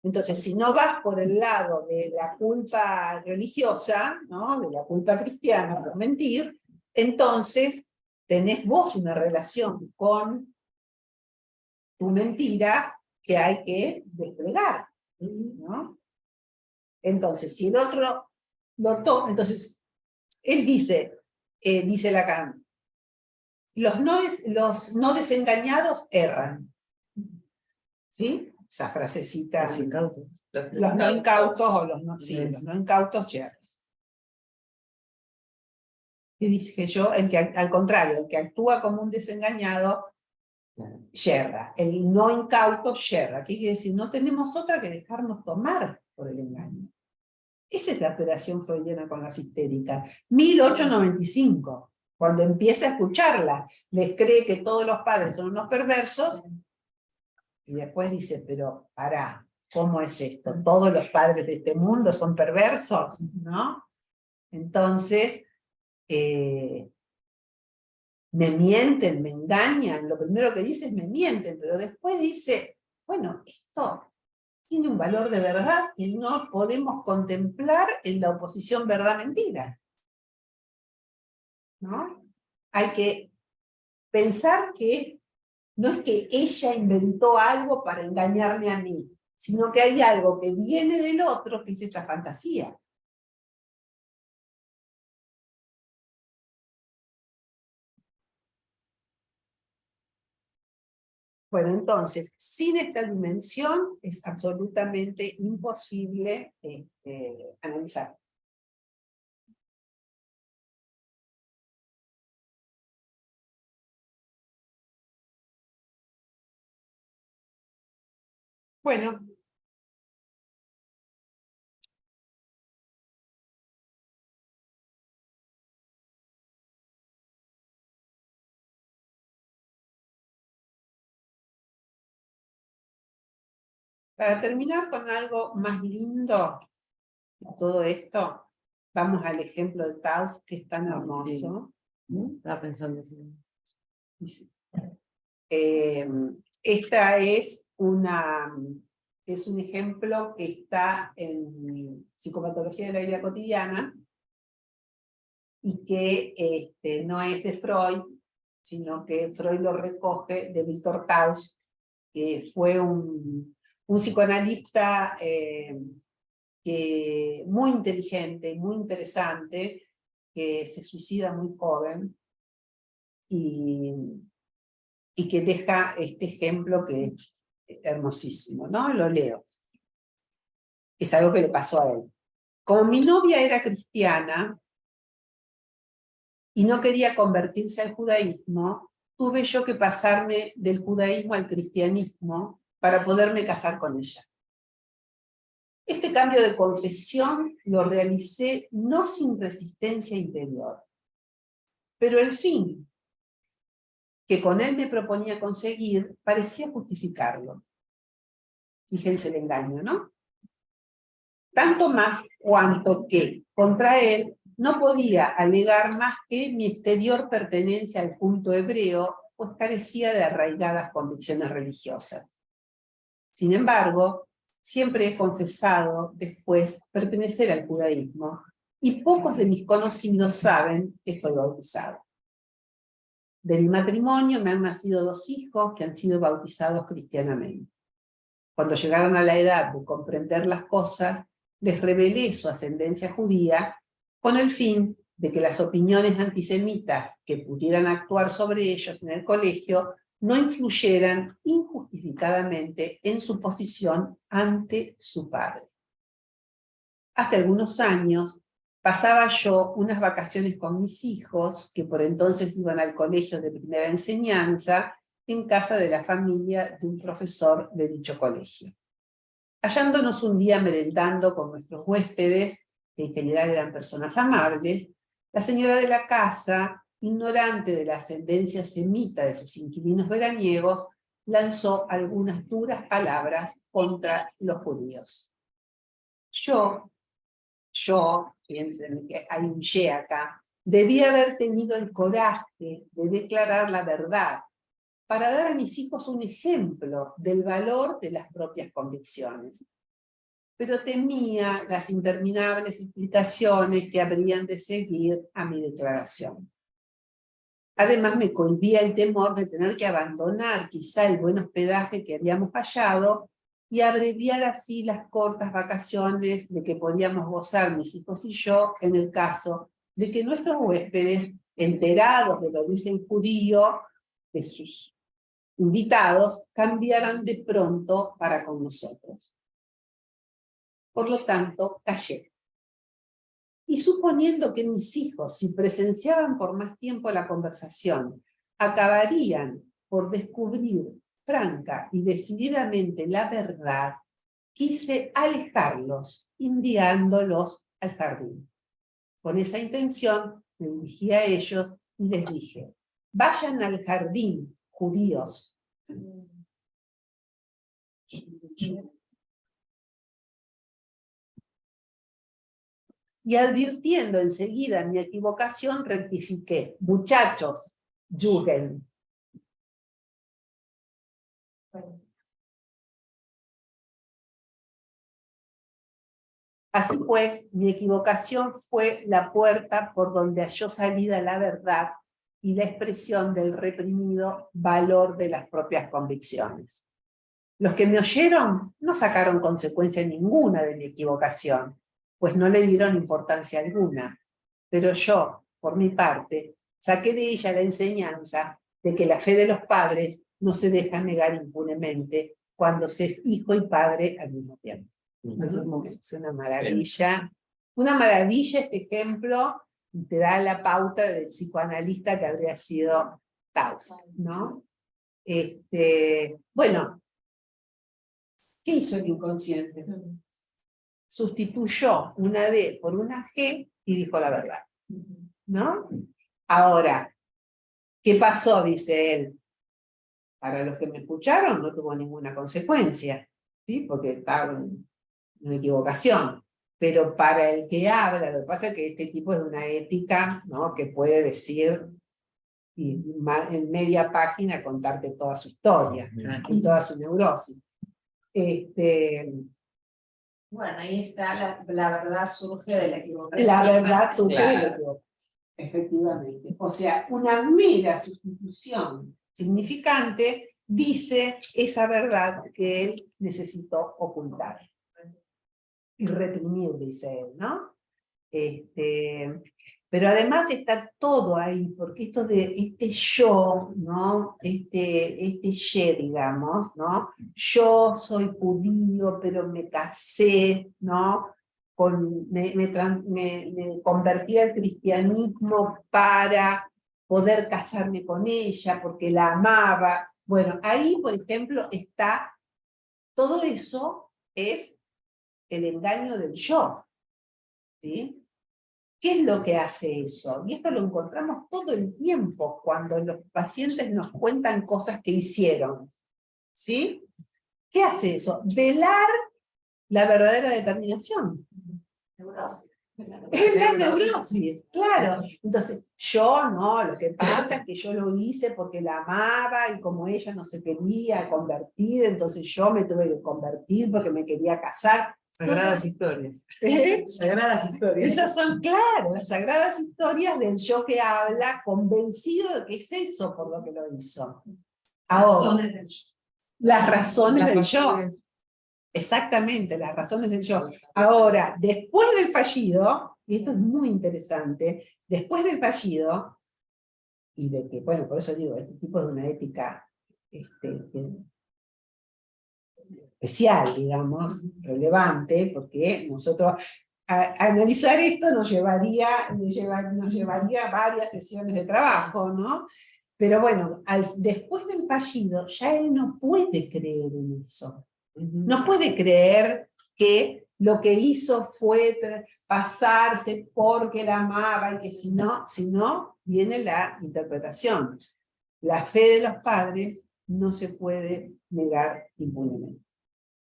Entonces, si no vas por el lado de la culpa religiosa, ¿no?, de la culpa cristiana por mentir, entonces tenés vos una relación con tu mentira que hay que desplegar, ¿no? Entonces, si el otro lo toma, entonces, él dice Lacan, los no desengañados erran. ¿Sí? Esa frasecita. Los incautos. Los no incautos o los no, sí, los no incautos yerran. Y dije yo, al contrario, el que actúa como un desengañado yerra. El no incauto yerra. ¿Qué quiere decir? No tenemos otra que dejarnos tomar por el engaño. Esa es la operación freudiana con las histéricas. 1895, cuando empieza a escucharla, les cree que todos los padres son unos perversos, y después dice, pero pará, ¿cómo es esto? ¿Todos los padres de este mundo son perversos? ¿No? Entonces, me mienten, me engañan, lo primero que dice es me mienten, pero después dice, bueno, esto tiene un valor de verdad que no podemos contemplar en la oposición verdad-mentira. ¿No? Hay que pensar que no es que ella inventó algo para engañarme a mí, sino que hay algo que viene del otro, que es esta fantasía. Bueno, entonces, sin esta dimensión es absolutamente imposible analizar. Bueno. Para terminar con algo más lindo de todo esto, vamos al ejemplo de Taos, que es tan hermoso. Estaba pensando así. Esta es un ejemplo que está en Psicopatología de la Vida Cotidiana y que no es de Freud, sino que Freud lo recoge de Víctor Taus, que fue un psicoanalista muy inteligente, muy interesante, que se suicida muy joven y que deja este ejemplo que es hermosísimo, ¿no? Lo leo. Es algo que le pasó a él. Como mi novia era cristiana y no quería convertirse al judaísmo, tuve yo que pasarme del judaísmo al cristianismo para poderme casar con ella. Este cambio de confesión lo realicé no sin resistencia interior, pero el fin que con él me proponía conseguir parecía justificarlo. Fíjense el engaño, ¿no? Tanto más cuanto que contra él no podía alegar más que mi exterior pertenencia al culto hebreo, pues carecía de arraigadas convicciones religiosas. Sin embargo, siempre he confesado después pertenecer al judaísmo, y pocos de mis conocidos saben que estoy bautizado. De mi matrimonio me han nacido 2 hijos que han sido bautizados cristianamente. Cuando llegaron a la edad de comprender las cosas, les revelé su ascendencia judía con el fin de que las opiniones antisemitas que pudieran actuar sobre ellos en el colegio no influyeran injustificadamente en su posición ante su padre. Hace algunos años pasaba yo unas vacaciones con mis hijos, que por entonces iban al colegio de primera enseñanza, en casa de la familia de un profesor de dicho colegio. Hallándonos un día merendando con nuestros huéspedes, que en general eran personas amables, la señora de la casa, ignorante de la ascendencia semita de sus inquilinos veraniegos, lanzó algunas duras palabras contra los judíos. Yo, fíjense que hay un ye acá, debía haber tenido el coraje de declarar la verdad, para dar a mis hijos un ejemplo del valor de las propias convicciones. Pero temía las interminables explicaciones que habrían de seguir a mi declaración. Además me cohibía el temor de tener que abandonar quizá el buen hospedaje que habíamos hallado y abreviar así las cortas vacaciones de que podíamos gozar mis hijos y yo en el caso de que nuestros huéspedes enterados del origen judío de sus invitados, cambiaran de pronto para con nosotros. Por lo tanto, callé. Y suponiendo que mis hijos, si presenciaban por más tiempo la conversación, acabarían por descubrir franca y decididamente la verdad, quise alejarlos, enviándolos al jardín. Con esa intención me dirigí a ellos y les dije: vayan al jardín, judíos. Y advirtiendo enseguida mi equivocación, rectifiqué: muchachos, Jugend. Así pues, mi equivocación fue la puerta por donde halló salida la verdad y la expresión del reprimido valor de las propias convicciones. Los que me oyeron no sacaron consecuencia ninguna de mi equivocación, pues no le dieron importancia alguna. Pero yo, por mi parte, saqué de ella la enseñanza de que la fe de los padres no se deja negar impunemente cuando se es hijo y padre al mismo tiempo. Es una maravilla. Una maravilla este ejemplo, te da la pauta del psicoanalista que habría sido Tausk, ¿no? Bueno, ¿qué hizo el inconsciente? Sustituyó una D por una G y dijo la verdad, ¿no? Ahora, ¿qué pasó? Dice él. Para los que me escucharon no tuvo ninguna consecuencia, ¿sí? Porque estaba en una equivocación. Pero para el que habla, lo que pasa es que este tipo es de una ética, ¿no? Que puede decir y en media página contarte toda su historia y toda su neurosis. Bueno, ahí está, la verdad surge de la equivocación. La verdad surge de la Claro. equivocación, efectivamente. O sea, una mera sustitución significante dice esa verdad que él necesitó ocultar y reprimir, dice él, ¿no? Pero además está todo ahí, porque esto de este yo, ¿no? Este ye, digamos, ¿no? Yo soy judío, pero me casé, ¿no? Me convertí al cristianismo para poder casarme con ella, porque la amaba. Bueno, ahí, por ejemplo, está, todo eso es el engaño del yo, ¿sí? ¿Qué es lo que hace eso? Y esto lo encontramos todo el tiempo cuando los pacientes nos cuentan cosas que hicieron, ¿sí? ¿Qué hace eso? Velar la verdadera determinación. Es la neurosis, claro. Entonces, yo no, lo que pasa es que yo lo hice porque la amaba y como ella no se quería convertir, entonces yo me tuve que convertir porque me quería casar. Sagradas historias. Sagradas historias. Esas son, claro, las sagradas historias del yo que habla convencido de que es eso por lo que lo hizo. Ahora, las razones del yo. Exactamente, las razones del yo. Ahora, después del fallido, y esto es muy interesante, después del fallido, y de que, bueno, por eso digo, este tipo de una ética especial, digamos, relevante, porque nosotros a analizar esto nos llevaría varias sesiones de trabajo, ¿no? Pero bueno, después del fallido, ya él no puede creer en eso. No puede creer que lo que hizo fue pasarse porque la amaba y que si no, viene la interpretación. La fe de los padres no se puede negar impunemente.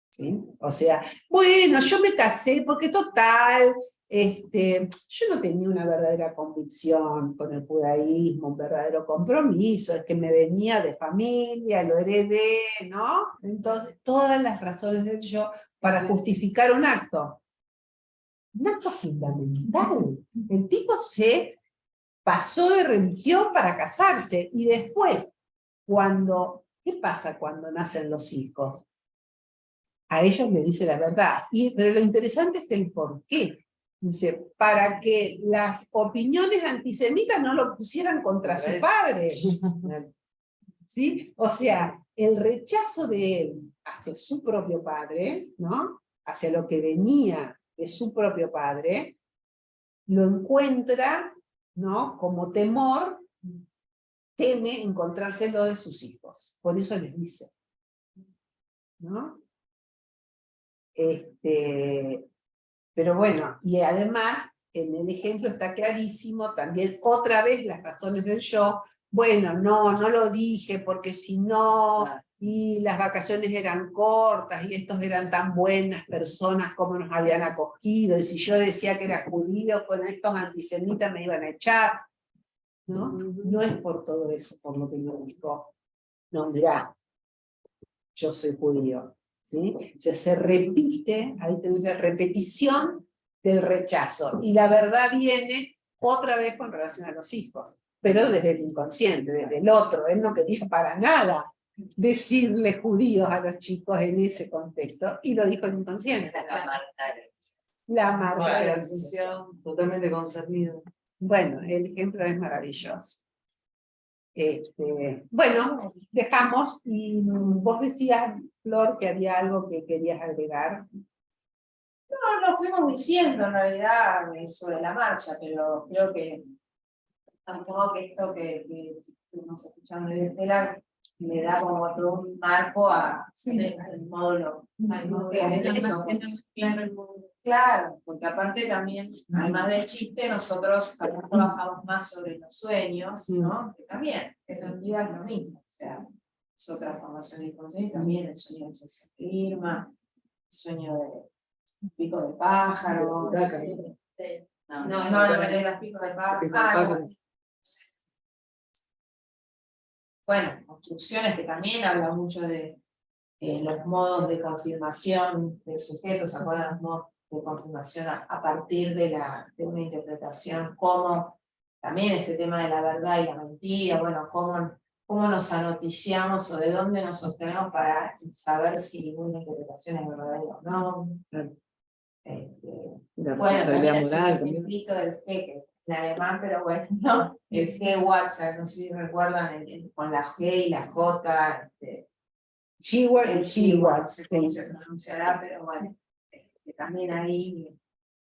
¿Sí? O sea, bueno, yo me casé porque total, yo no tenía una verdadera convicción con el judaísmo, un verdadero compromiso, es que me venía de familia, lo heredé, ¿no? Entonces, todas las razones del yo para justificar un acto fundamental. El tipo se pasó de religión para casarse y después, ¿qué pasa cuando nacen los hijos? A ellos les dice la verdad. Pero lo interesante es el por qué. Dice, para que las opiniones antisemitas no lo pusieran contra su padre. ¿Sí? O sea, el rechazo de él hacia su propio padre, ¿no? Hacia lo que venía de su propio padre, lo encuentra, ¿no? Como temor, teme encontrárselo de sus hijos. Por eso les dice, ¿no? Pero bueno, y además, en el ejemplo está clarísimo también, otra vez las razones del yo. Bueno, no lo dije porque si no, y las vacaciones eran cortas, y estos eran tan buenas personas como nos habían acogido, y si yo decía que era judío, con estos antisemitas me iban a echar. ¿No? No es por todo eso, por lo que me dijo. No, mirá, yo soy judío. ¿Sí? O sea, se repite, ahí tenemos la repetición del rechazo. Y la verdad viene otra vez con relación a los hijos, pero desde el inconsciente, desde el otro. Él no quería para nada decirle judíos a los chicos en ese contexto, y lo dijo el inconsciente. La marca de la decisión. Totalmente concernido. Bueno, el ejemplo es maravilloso. Bueno, dejamos, y vos decías, Flor, que había algo que querías agregar. No, lo fuimos diciendo en realidad sobre la marcha, pero creo que tampoco que esto que estuvimos escuchando de Estela le da como todo un marco a el módulo. Claro, porque aparte también, además del chiste, nosotros también trabajamos más sobre los sueños, ¿no? Que también, en realidad es lo mismo, o sea, es otra formación inconsciente, también el sueño de Irma, el sueño de pico de pájaro, no, de los picos de pájaro. Bueno, construcciones que también habla mucho de los modos de confirmación del sujeto, ¿se acuerdan los modos de confirmación a partir de una interpretación? Como también este tema de la verdad y la mentira, bueno, cómo nos anoticiamos o de dónde nos sostenemos para saber si una interpretación es verdadera o no. Bueno, también el ejemplito del jeque en alemán, pero bueno, ¿no? El G-Watcher, no sé si recuerdan, con la G y la J. El G-Watch se pronunciará, pero bueno, también ahí,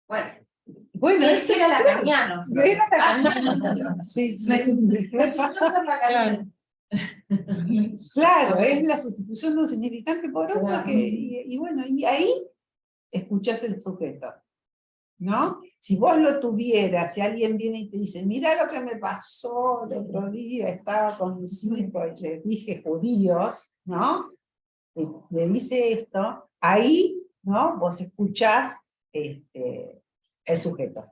bueno, eso era lacaniano. Era lacaniano. Sí. Claro, es la sustitución de un significante por otro, Claro. y bueno, y ahí escuchás el sujeto, ¿no? Si vos lo tuvieras, si alguien viene y te dice, mira lo que me pasó el otro día, estaba con mis hijos y les dije judíos, ¿no? Le dice esto, ahí, ¿no? Vos escuchás el sujeto,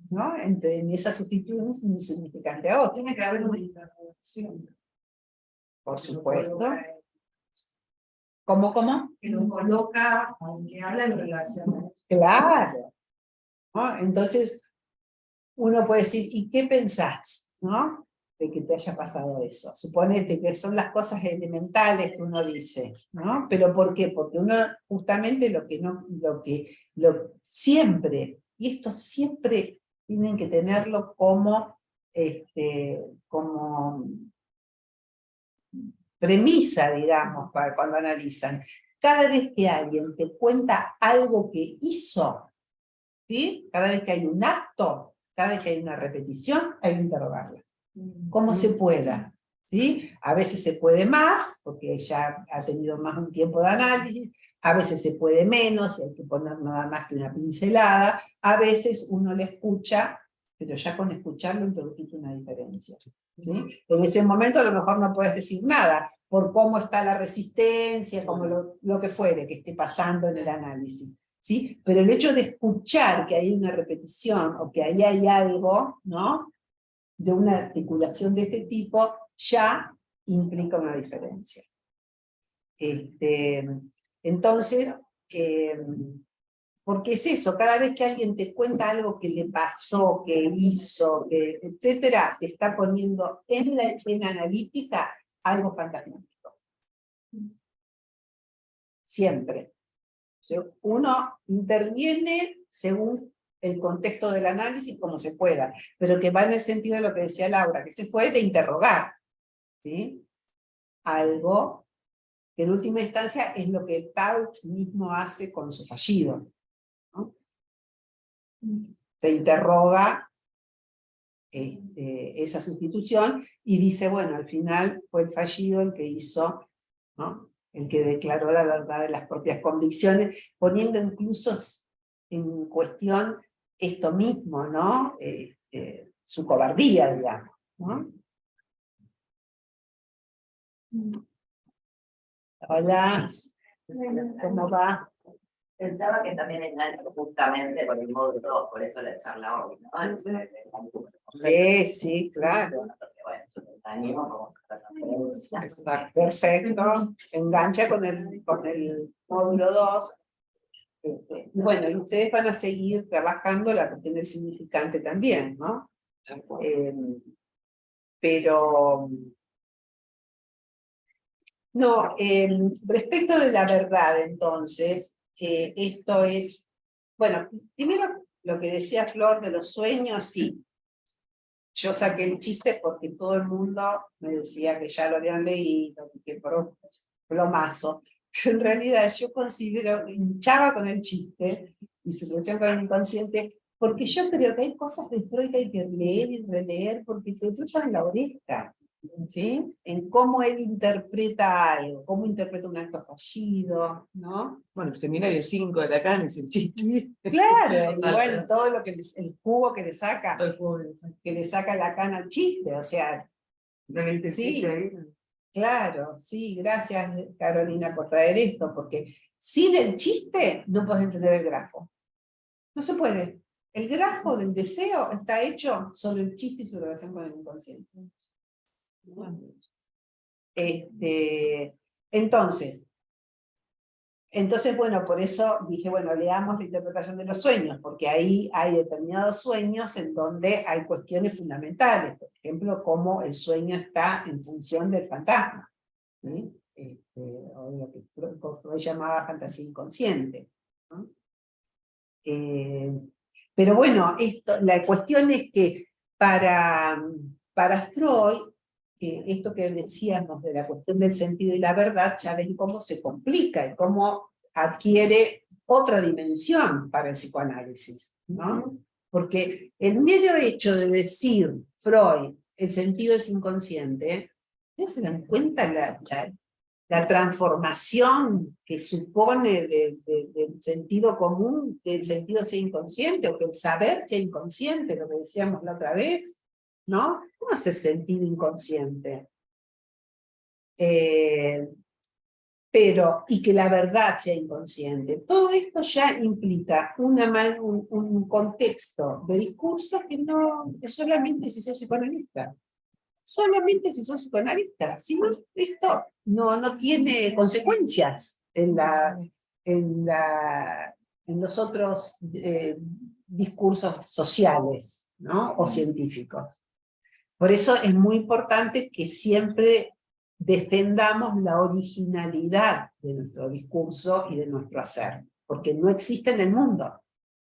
¿no? En esa sustitución un significante a otro. Tiene que haber una interrelación. Por supuesto. ¿Cómo? Que lo coloca, aunque habla en relación. Claro. ¿No? Entonces, uno puede decir, ¿y qué pensás? ¿No? De que te haya pasado eso. Suponete que son las cosas elementales que uno dice, ¿no? ¿Pero por qué? Porque uno, justamente siempre, y esto siempre tienen que tenerlo como premisa, digamos, para cuando analizan. Cada vez que alguien te cuenta algo que hizo, ¿sí? Cada vez que hay un acto, cada vez que hay una repetición, hay que interrogarla. Como se pueda, ¿sí? A veces se puede más, porque ya ha tenido más un tiempo de análisis, a veces se puede menos, y hay que poner nada más que una pincelada, a veces uno le escucha, pero ya con escucharlo introdujiste una diferencia, ¿sí? En ese momento a lo mejor no puedes decir nada, por cómo está la resistencia, como lo que fuere que esté pasando en el análisis, ¿sí? Pero el hecho de escuchar que hay una repetición, o que ahí hay algo, ¿no? De una articulación de este tipo, ya implica una diferencia. Entonces, porque es eso, cada vez que alguien te cuenta algo que le pasó, que hizo, etcétera, te está poniendo en la escena analítica algo fantasmático. Siempre. O sea, uno interviene según el contexto del análisis como se pueda, pero que va en el sentido de lo que decía Laura, que se fue de interrogar, ¿sí? Algo que en última instancia es lo que Tauch mismo hace con su fallido, ¿no? Se interroga esa sustitución y dice, bueno, al final fue el fallido el que hizo, ¿no? El que declaró la verdad de las propias convicciones, poniendo incluso en cuestión esto mismo, ¿no? Su cobardía, digamos, ¿no? Hola, ¿cómo va? Pensaba que también engancha justamente por el módulo 2, por eso la charla hoy, ¿no? Sí, sí, claro. Perfecto. Engancha con el módulo 2. Bueno, y ustedes van a seguir trabajando la cuestión del significante también, ¿no? Pero no, respecto de la verdad, entonces, esto es, bueno, primero lo que decía Flor de los sueños, sí. Yo saqué el chiste porque todo el mundo me decía que ya lo habían leído, que por plomazo. Pero en realidad yo considero, hinchaba con el chiste y su relación con el inconsciente, porque yo creo que hay cosas de Freud que hay que leer y releer porque te cruzan la oreja, ¿sí? En cómo él interpreta algo, cómo interpreta un acto fallido, ¿no? Bueno, el seminario 5 de Lacan es el chiste. Claro, y bueno, todo lo que el jugo que le saca, Todo el pobre. que le saca Lacan al chiste, o sea, ¿No leíste el sí, chiste ahí? claro, sí, gracias Carolina por traer esto, porque sin el chiste no puedes entender el grafo. No se puede. El grafo del deseo está hecho sobre el chiste y su relación con el inconsciente. Entonces, bueno, por eso dije, bueno, leamos la interpretación de los sueños, porque ahí hay determinados sueños en donde hay cuestiones fundamentales, por ejemplo, cómo el sueño está en función del fantasma, ¿sí? O lo que Freud llamaba fantasía inconsciente, ¿no? Pero bueno, la cuestión es que para Freud, esto que decíamos de la cuestión del sentido y la verdad, ya ven cómo se complica y cómo adquiere otra dimensión para el psicoanálisis, ¿no? Porque el medio hecho de decir Freud, el sentido es inconsciente, ¿ya se dan cuenta la transformación que supone del sentido común, que el sentido sea inconsciente, o que el saber sea inconsciente, lo que decíamos la otra vez, ¿no? ¿Cómo hacer sentido inconsciente? Y que la verdad sea inconsciente. Todo esto ya implica un contexto de discurso que solamente si sos psicoanalista. Solamente si sos psicoanalista, si no, esto no tiene consecuencias en los otros discursos sociales, ¿no? O científicos. Por eso es muy importante que siempre defendamos la originalidad de nuestro discurso y de nuestro hacer, porque no existe en el mundo,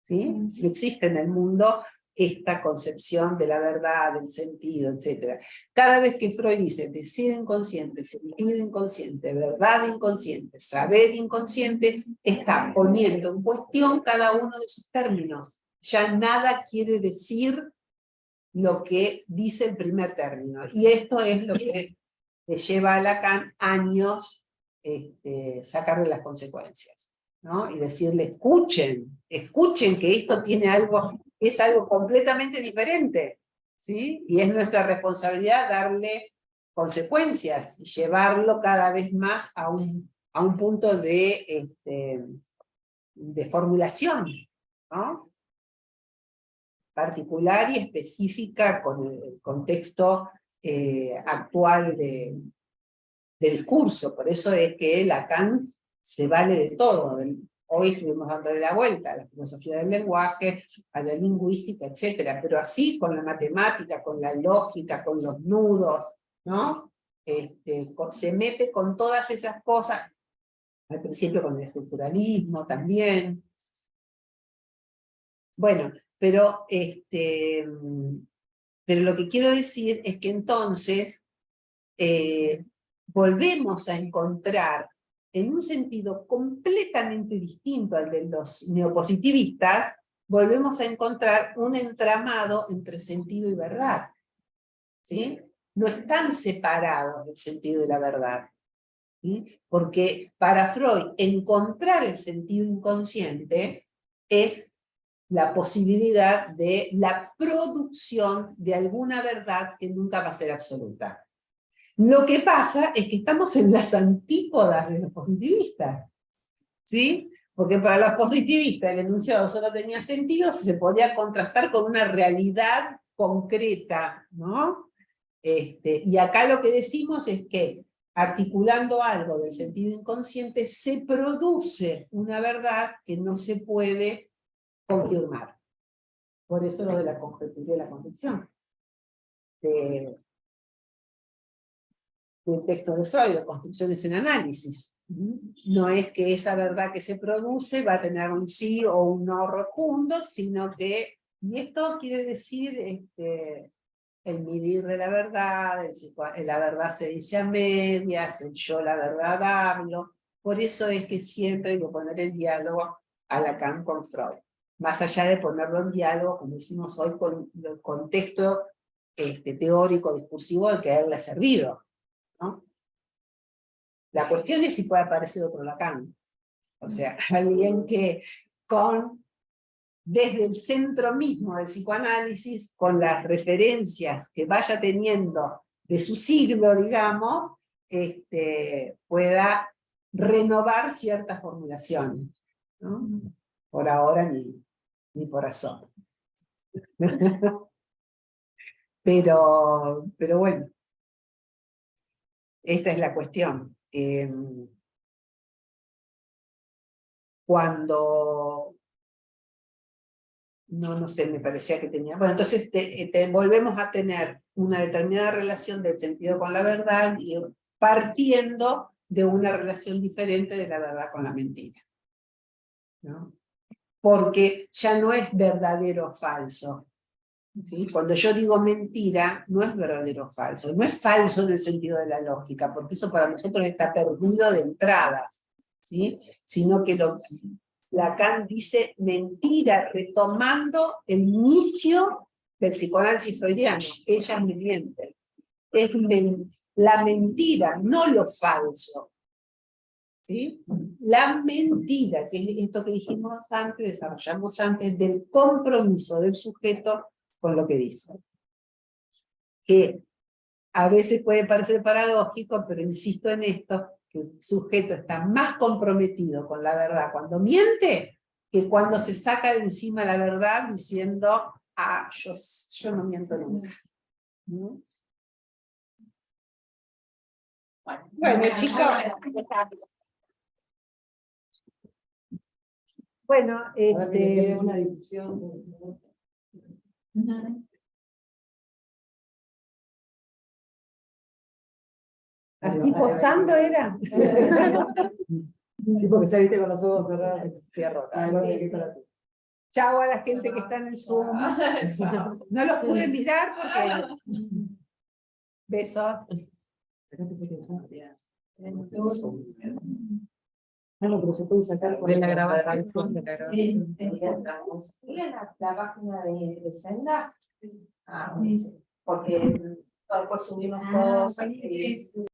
¿sí? No existe en el mundo esta concepción de la verdad, del sentido, etc. Cada vez que Freud dice deseo inconsciente, sentido inconsciente, verdad inconsciente, saber inconsciente, está poniendo en cuestión cada uno de sus términos. Ya nada quiere decir lo que dice el primer término. Y esto es lo que le lleva a Lacan años sacarle las consecuencias, ¿no? Y decirle, escuchen que esto tiene es algo completamente diferente, ¿sí? Y es nuestra responsabilidad darle consecuencias y llevarlo cada vez más a un punto de formulación, ¿no? Particular y específica con el contexto actual de discurso. Por eso es que Lacan se vale de todo. Hoy estuvimos dándole la vuelta a la filosofía del lenguaje, a la lingüística, etc. Pero así con la matemática, con la lógica, con los nudos, ¿no? Se mete con todas esas cosas, al principio con el estructuralismo también. Bueno, pero lo que quiero decir es que entonces volvemos a encontrar en un sentido completamente distinto al de los neopositivistas, volvemos a encontrar un entramado entre sentido y verdad. ¿Sí? No están separados el sentido y la verdad. ¿Sí? Porque para Freud, encontrar el sentido inconsciente es la posibilidad de la producción de alguna verdad que nunca va a ser absoluta. Lo que pasa es que estamos en las antípodas de los positivistas, ¿sí? Porque para los positivistas el enunciado solo tenía sentido si se podía contrastar con una realidad concreta, ¿no? Y acá lo que decimos es que, articulando algo del sentido inconsciente, se produce una verdad que no se puede confirmar. Por eso lo de la conjetura y la convicción. Del texto de Freud, de construcciones en análisis. No es que esa verdad que se produce va a tener un sí o un no rotundo, sino que, y esto quiere decir el medir de la verdad, la verdad se dice a medias, el yo la verdad hablo. Por eso es que siempre hay que poner el diálogo a Lacan con Freud. Más allá de ponerlo en diálogo, como hicimos hoy, con el contexto teórico, discursivo del que a él le ha servido, ¿no? La cuestión es si puede aparecer otro Lacan. O sea, alguien que desde el centro mismo del psicoanálisis, con las referencias que vaya teniendo de su siglo, digamos, pueda renovar ciertas formulaciones, ¿no? Por ahora ni por asomo. Pero bueno, esta es la cuestión. Cuando... No sé, me parecía que tenía... Bueno, entonces volvemos a tener una determinada relación del sentido con la verdad, y partiendo de una relación diferente de la verdad con la mentira, ¿no? Porque ya no es verdadero o falso, ¿sí? Cuando yo digo mentira, no es verdadero o falso, no es falso en el sentido de la lógica, porque eso para nosotros está perdido de entrada, ¿sí? Sino que Lacan dice mentira, retomando el inicio del psicoanálisis freudiano. Ellas me mienten. Es la mentira, no lo falso. ¿Sí? La mentira, que es esto que dijimos antes, desarrollamos antes, del compromiso del sujeto con lo que dice. Que a veces puede parecer paradójico, pero insisto en esto, que el sujeto está más comprometido con la verdad cuando miente, que cuando se saca de encima la verdad diciendo, yo no miento nunca. ¿No? Bueno, chicos. Bueno, una discusión. ¿así posando era? Sí, porque saliste con los ojos cerrados, cierro. Chao a la gente que está en el Zoom. No los pude mirar porque... Besos. No, pero se puede sacar de la grabación. La página de Senda, porque después subimos cosas.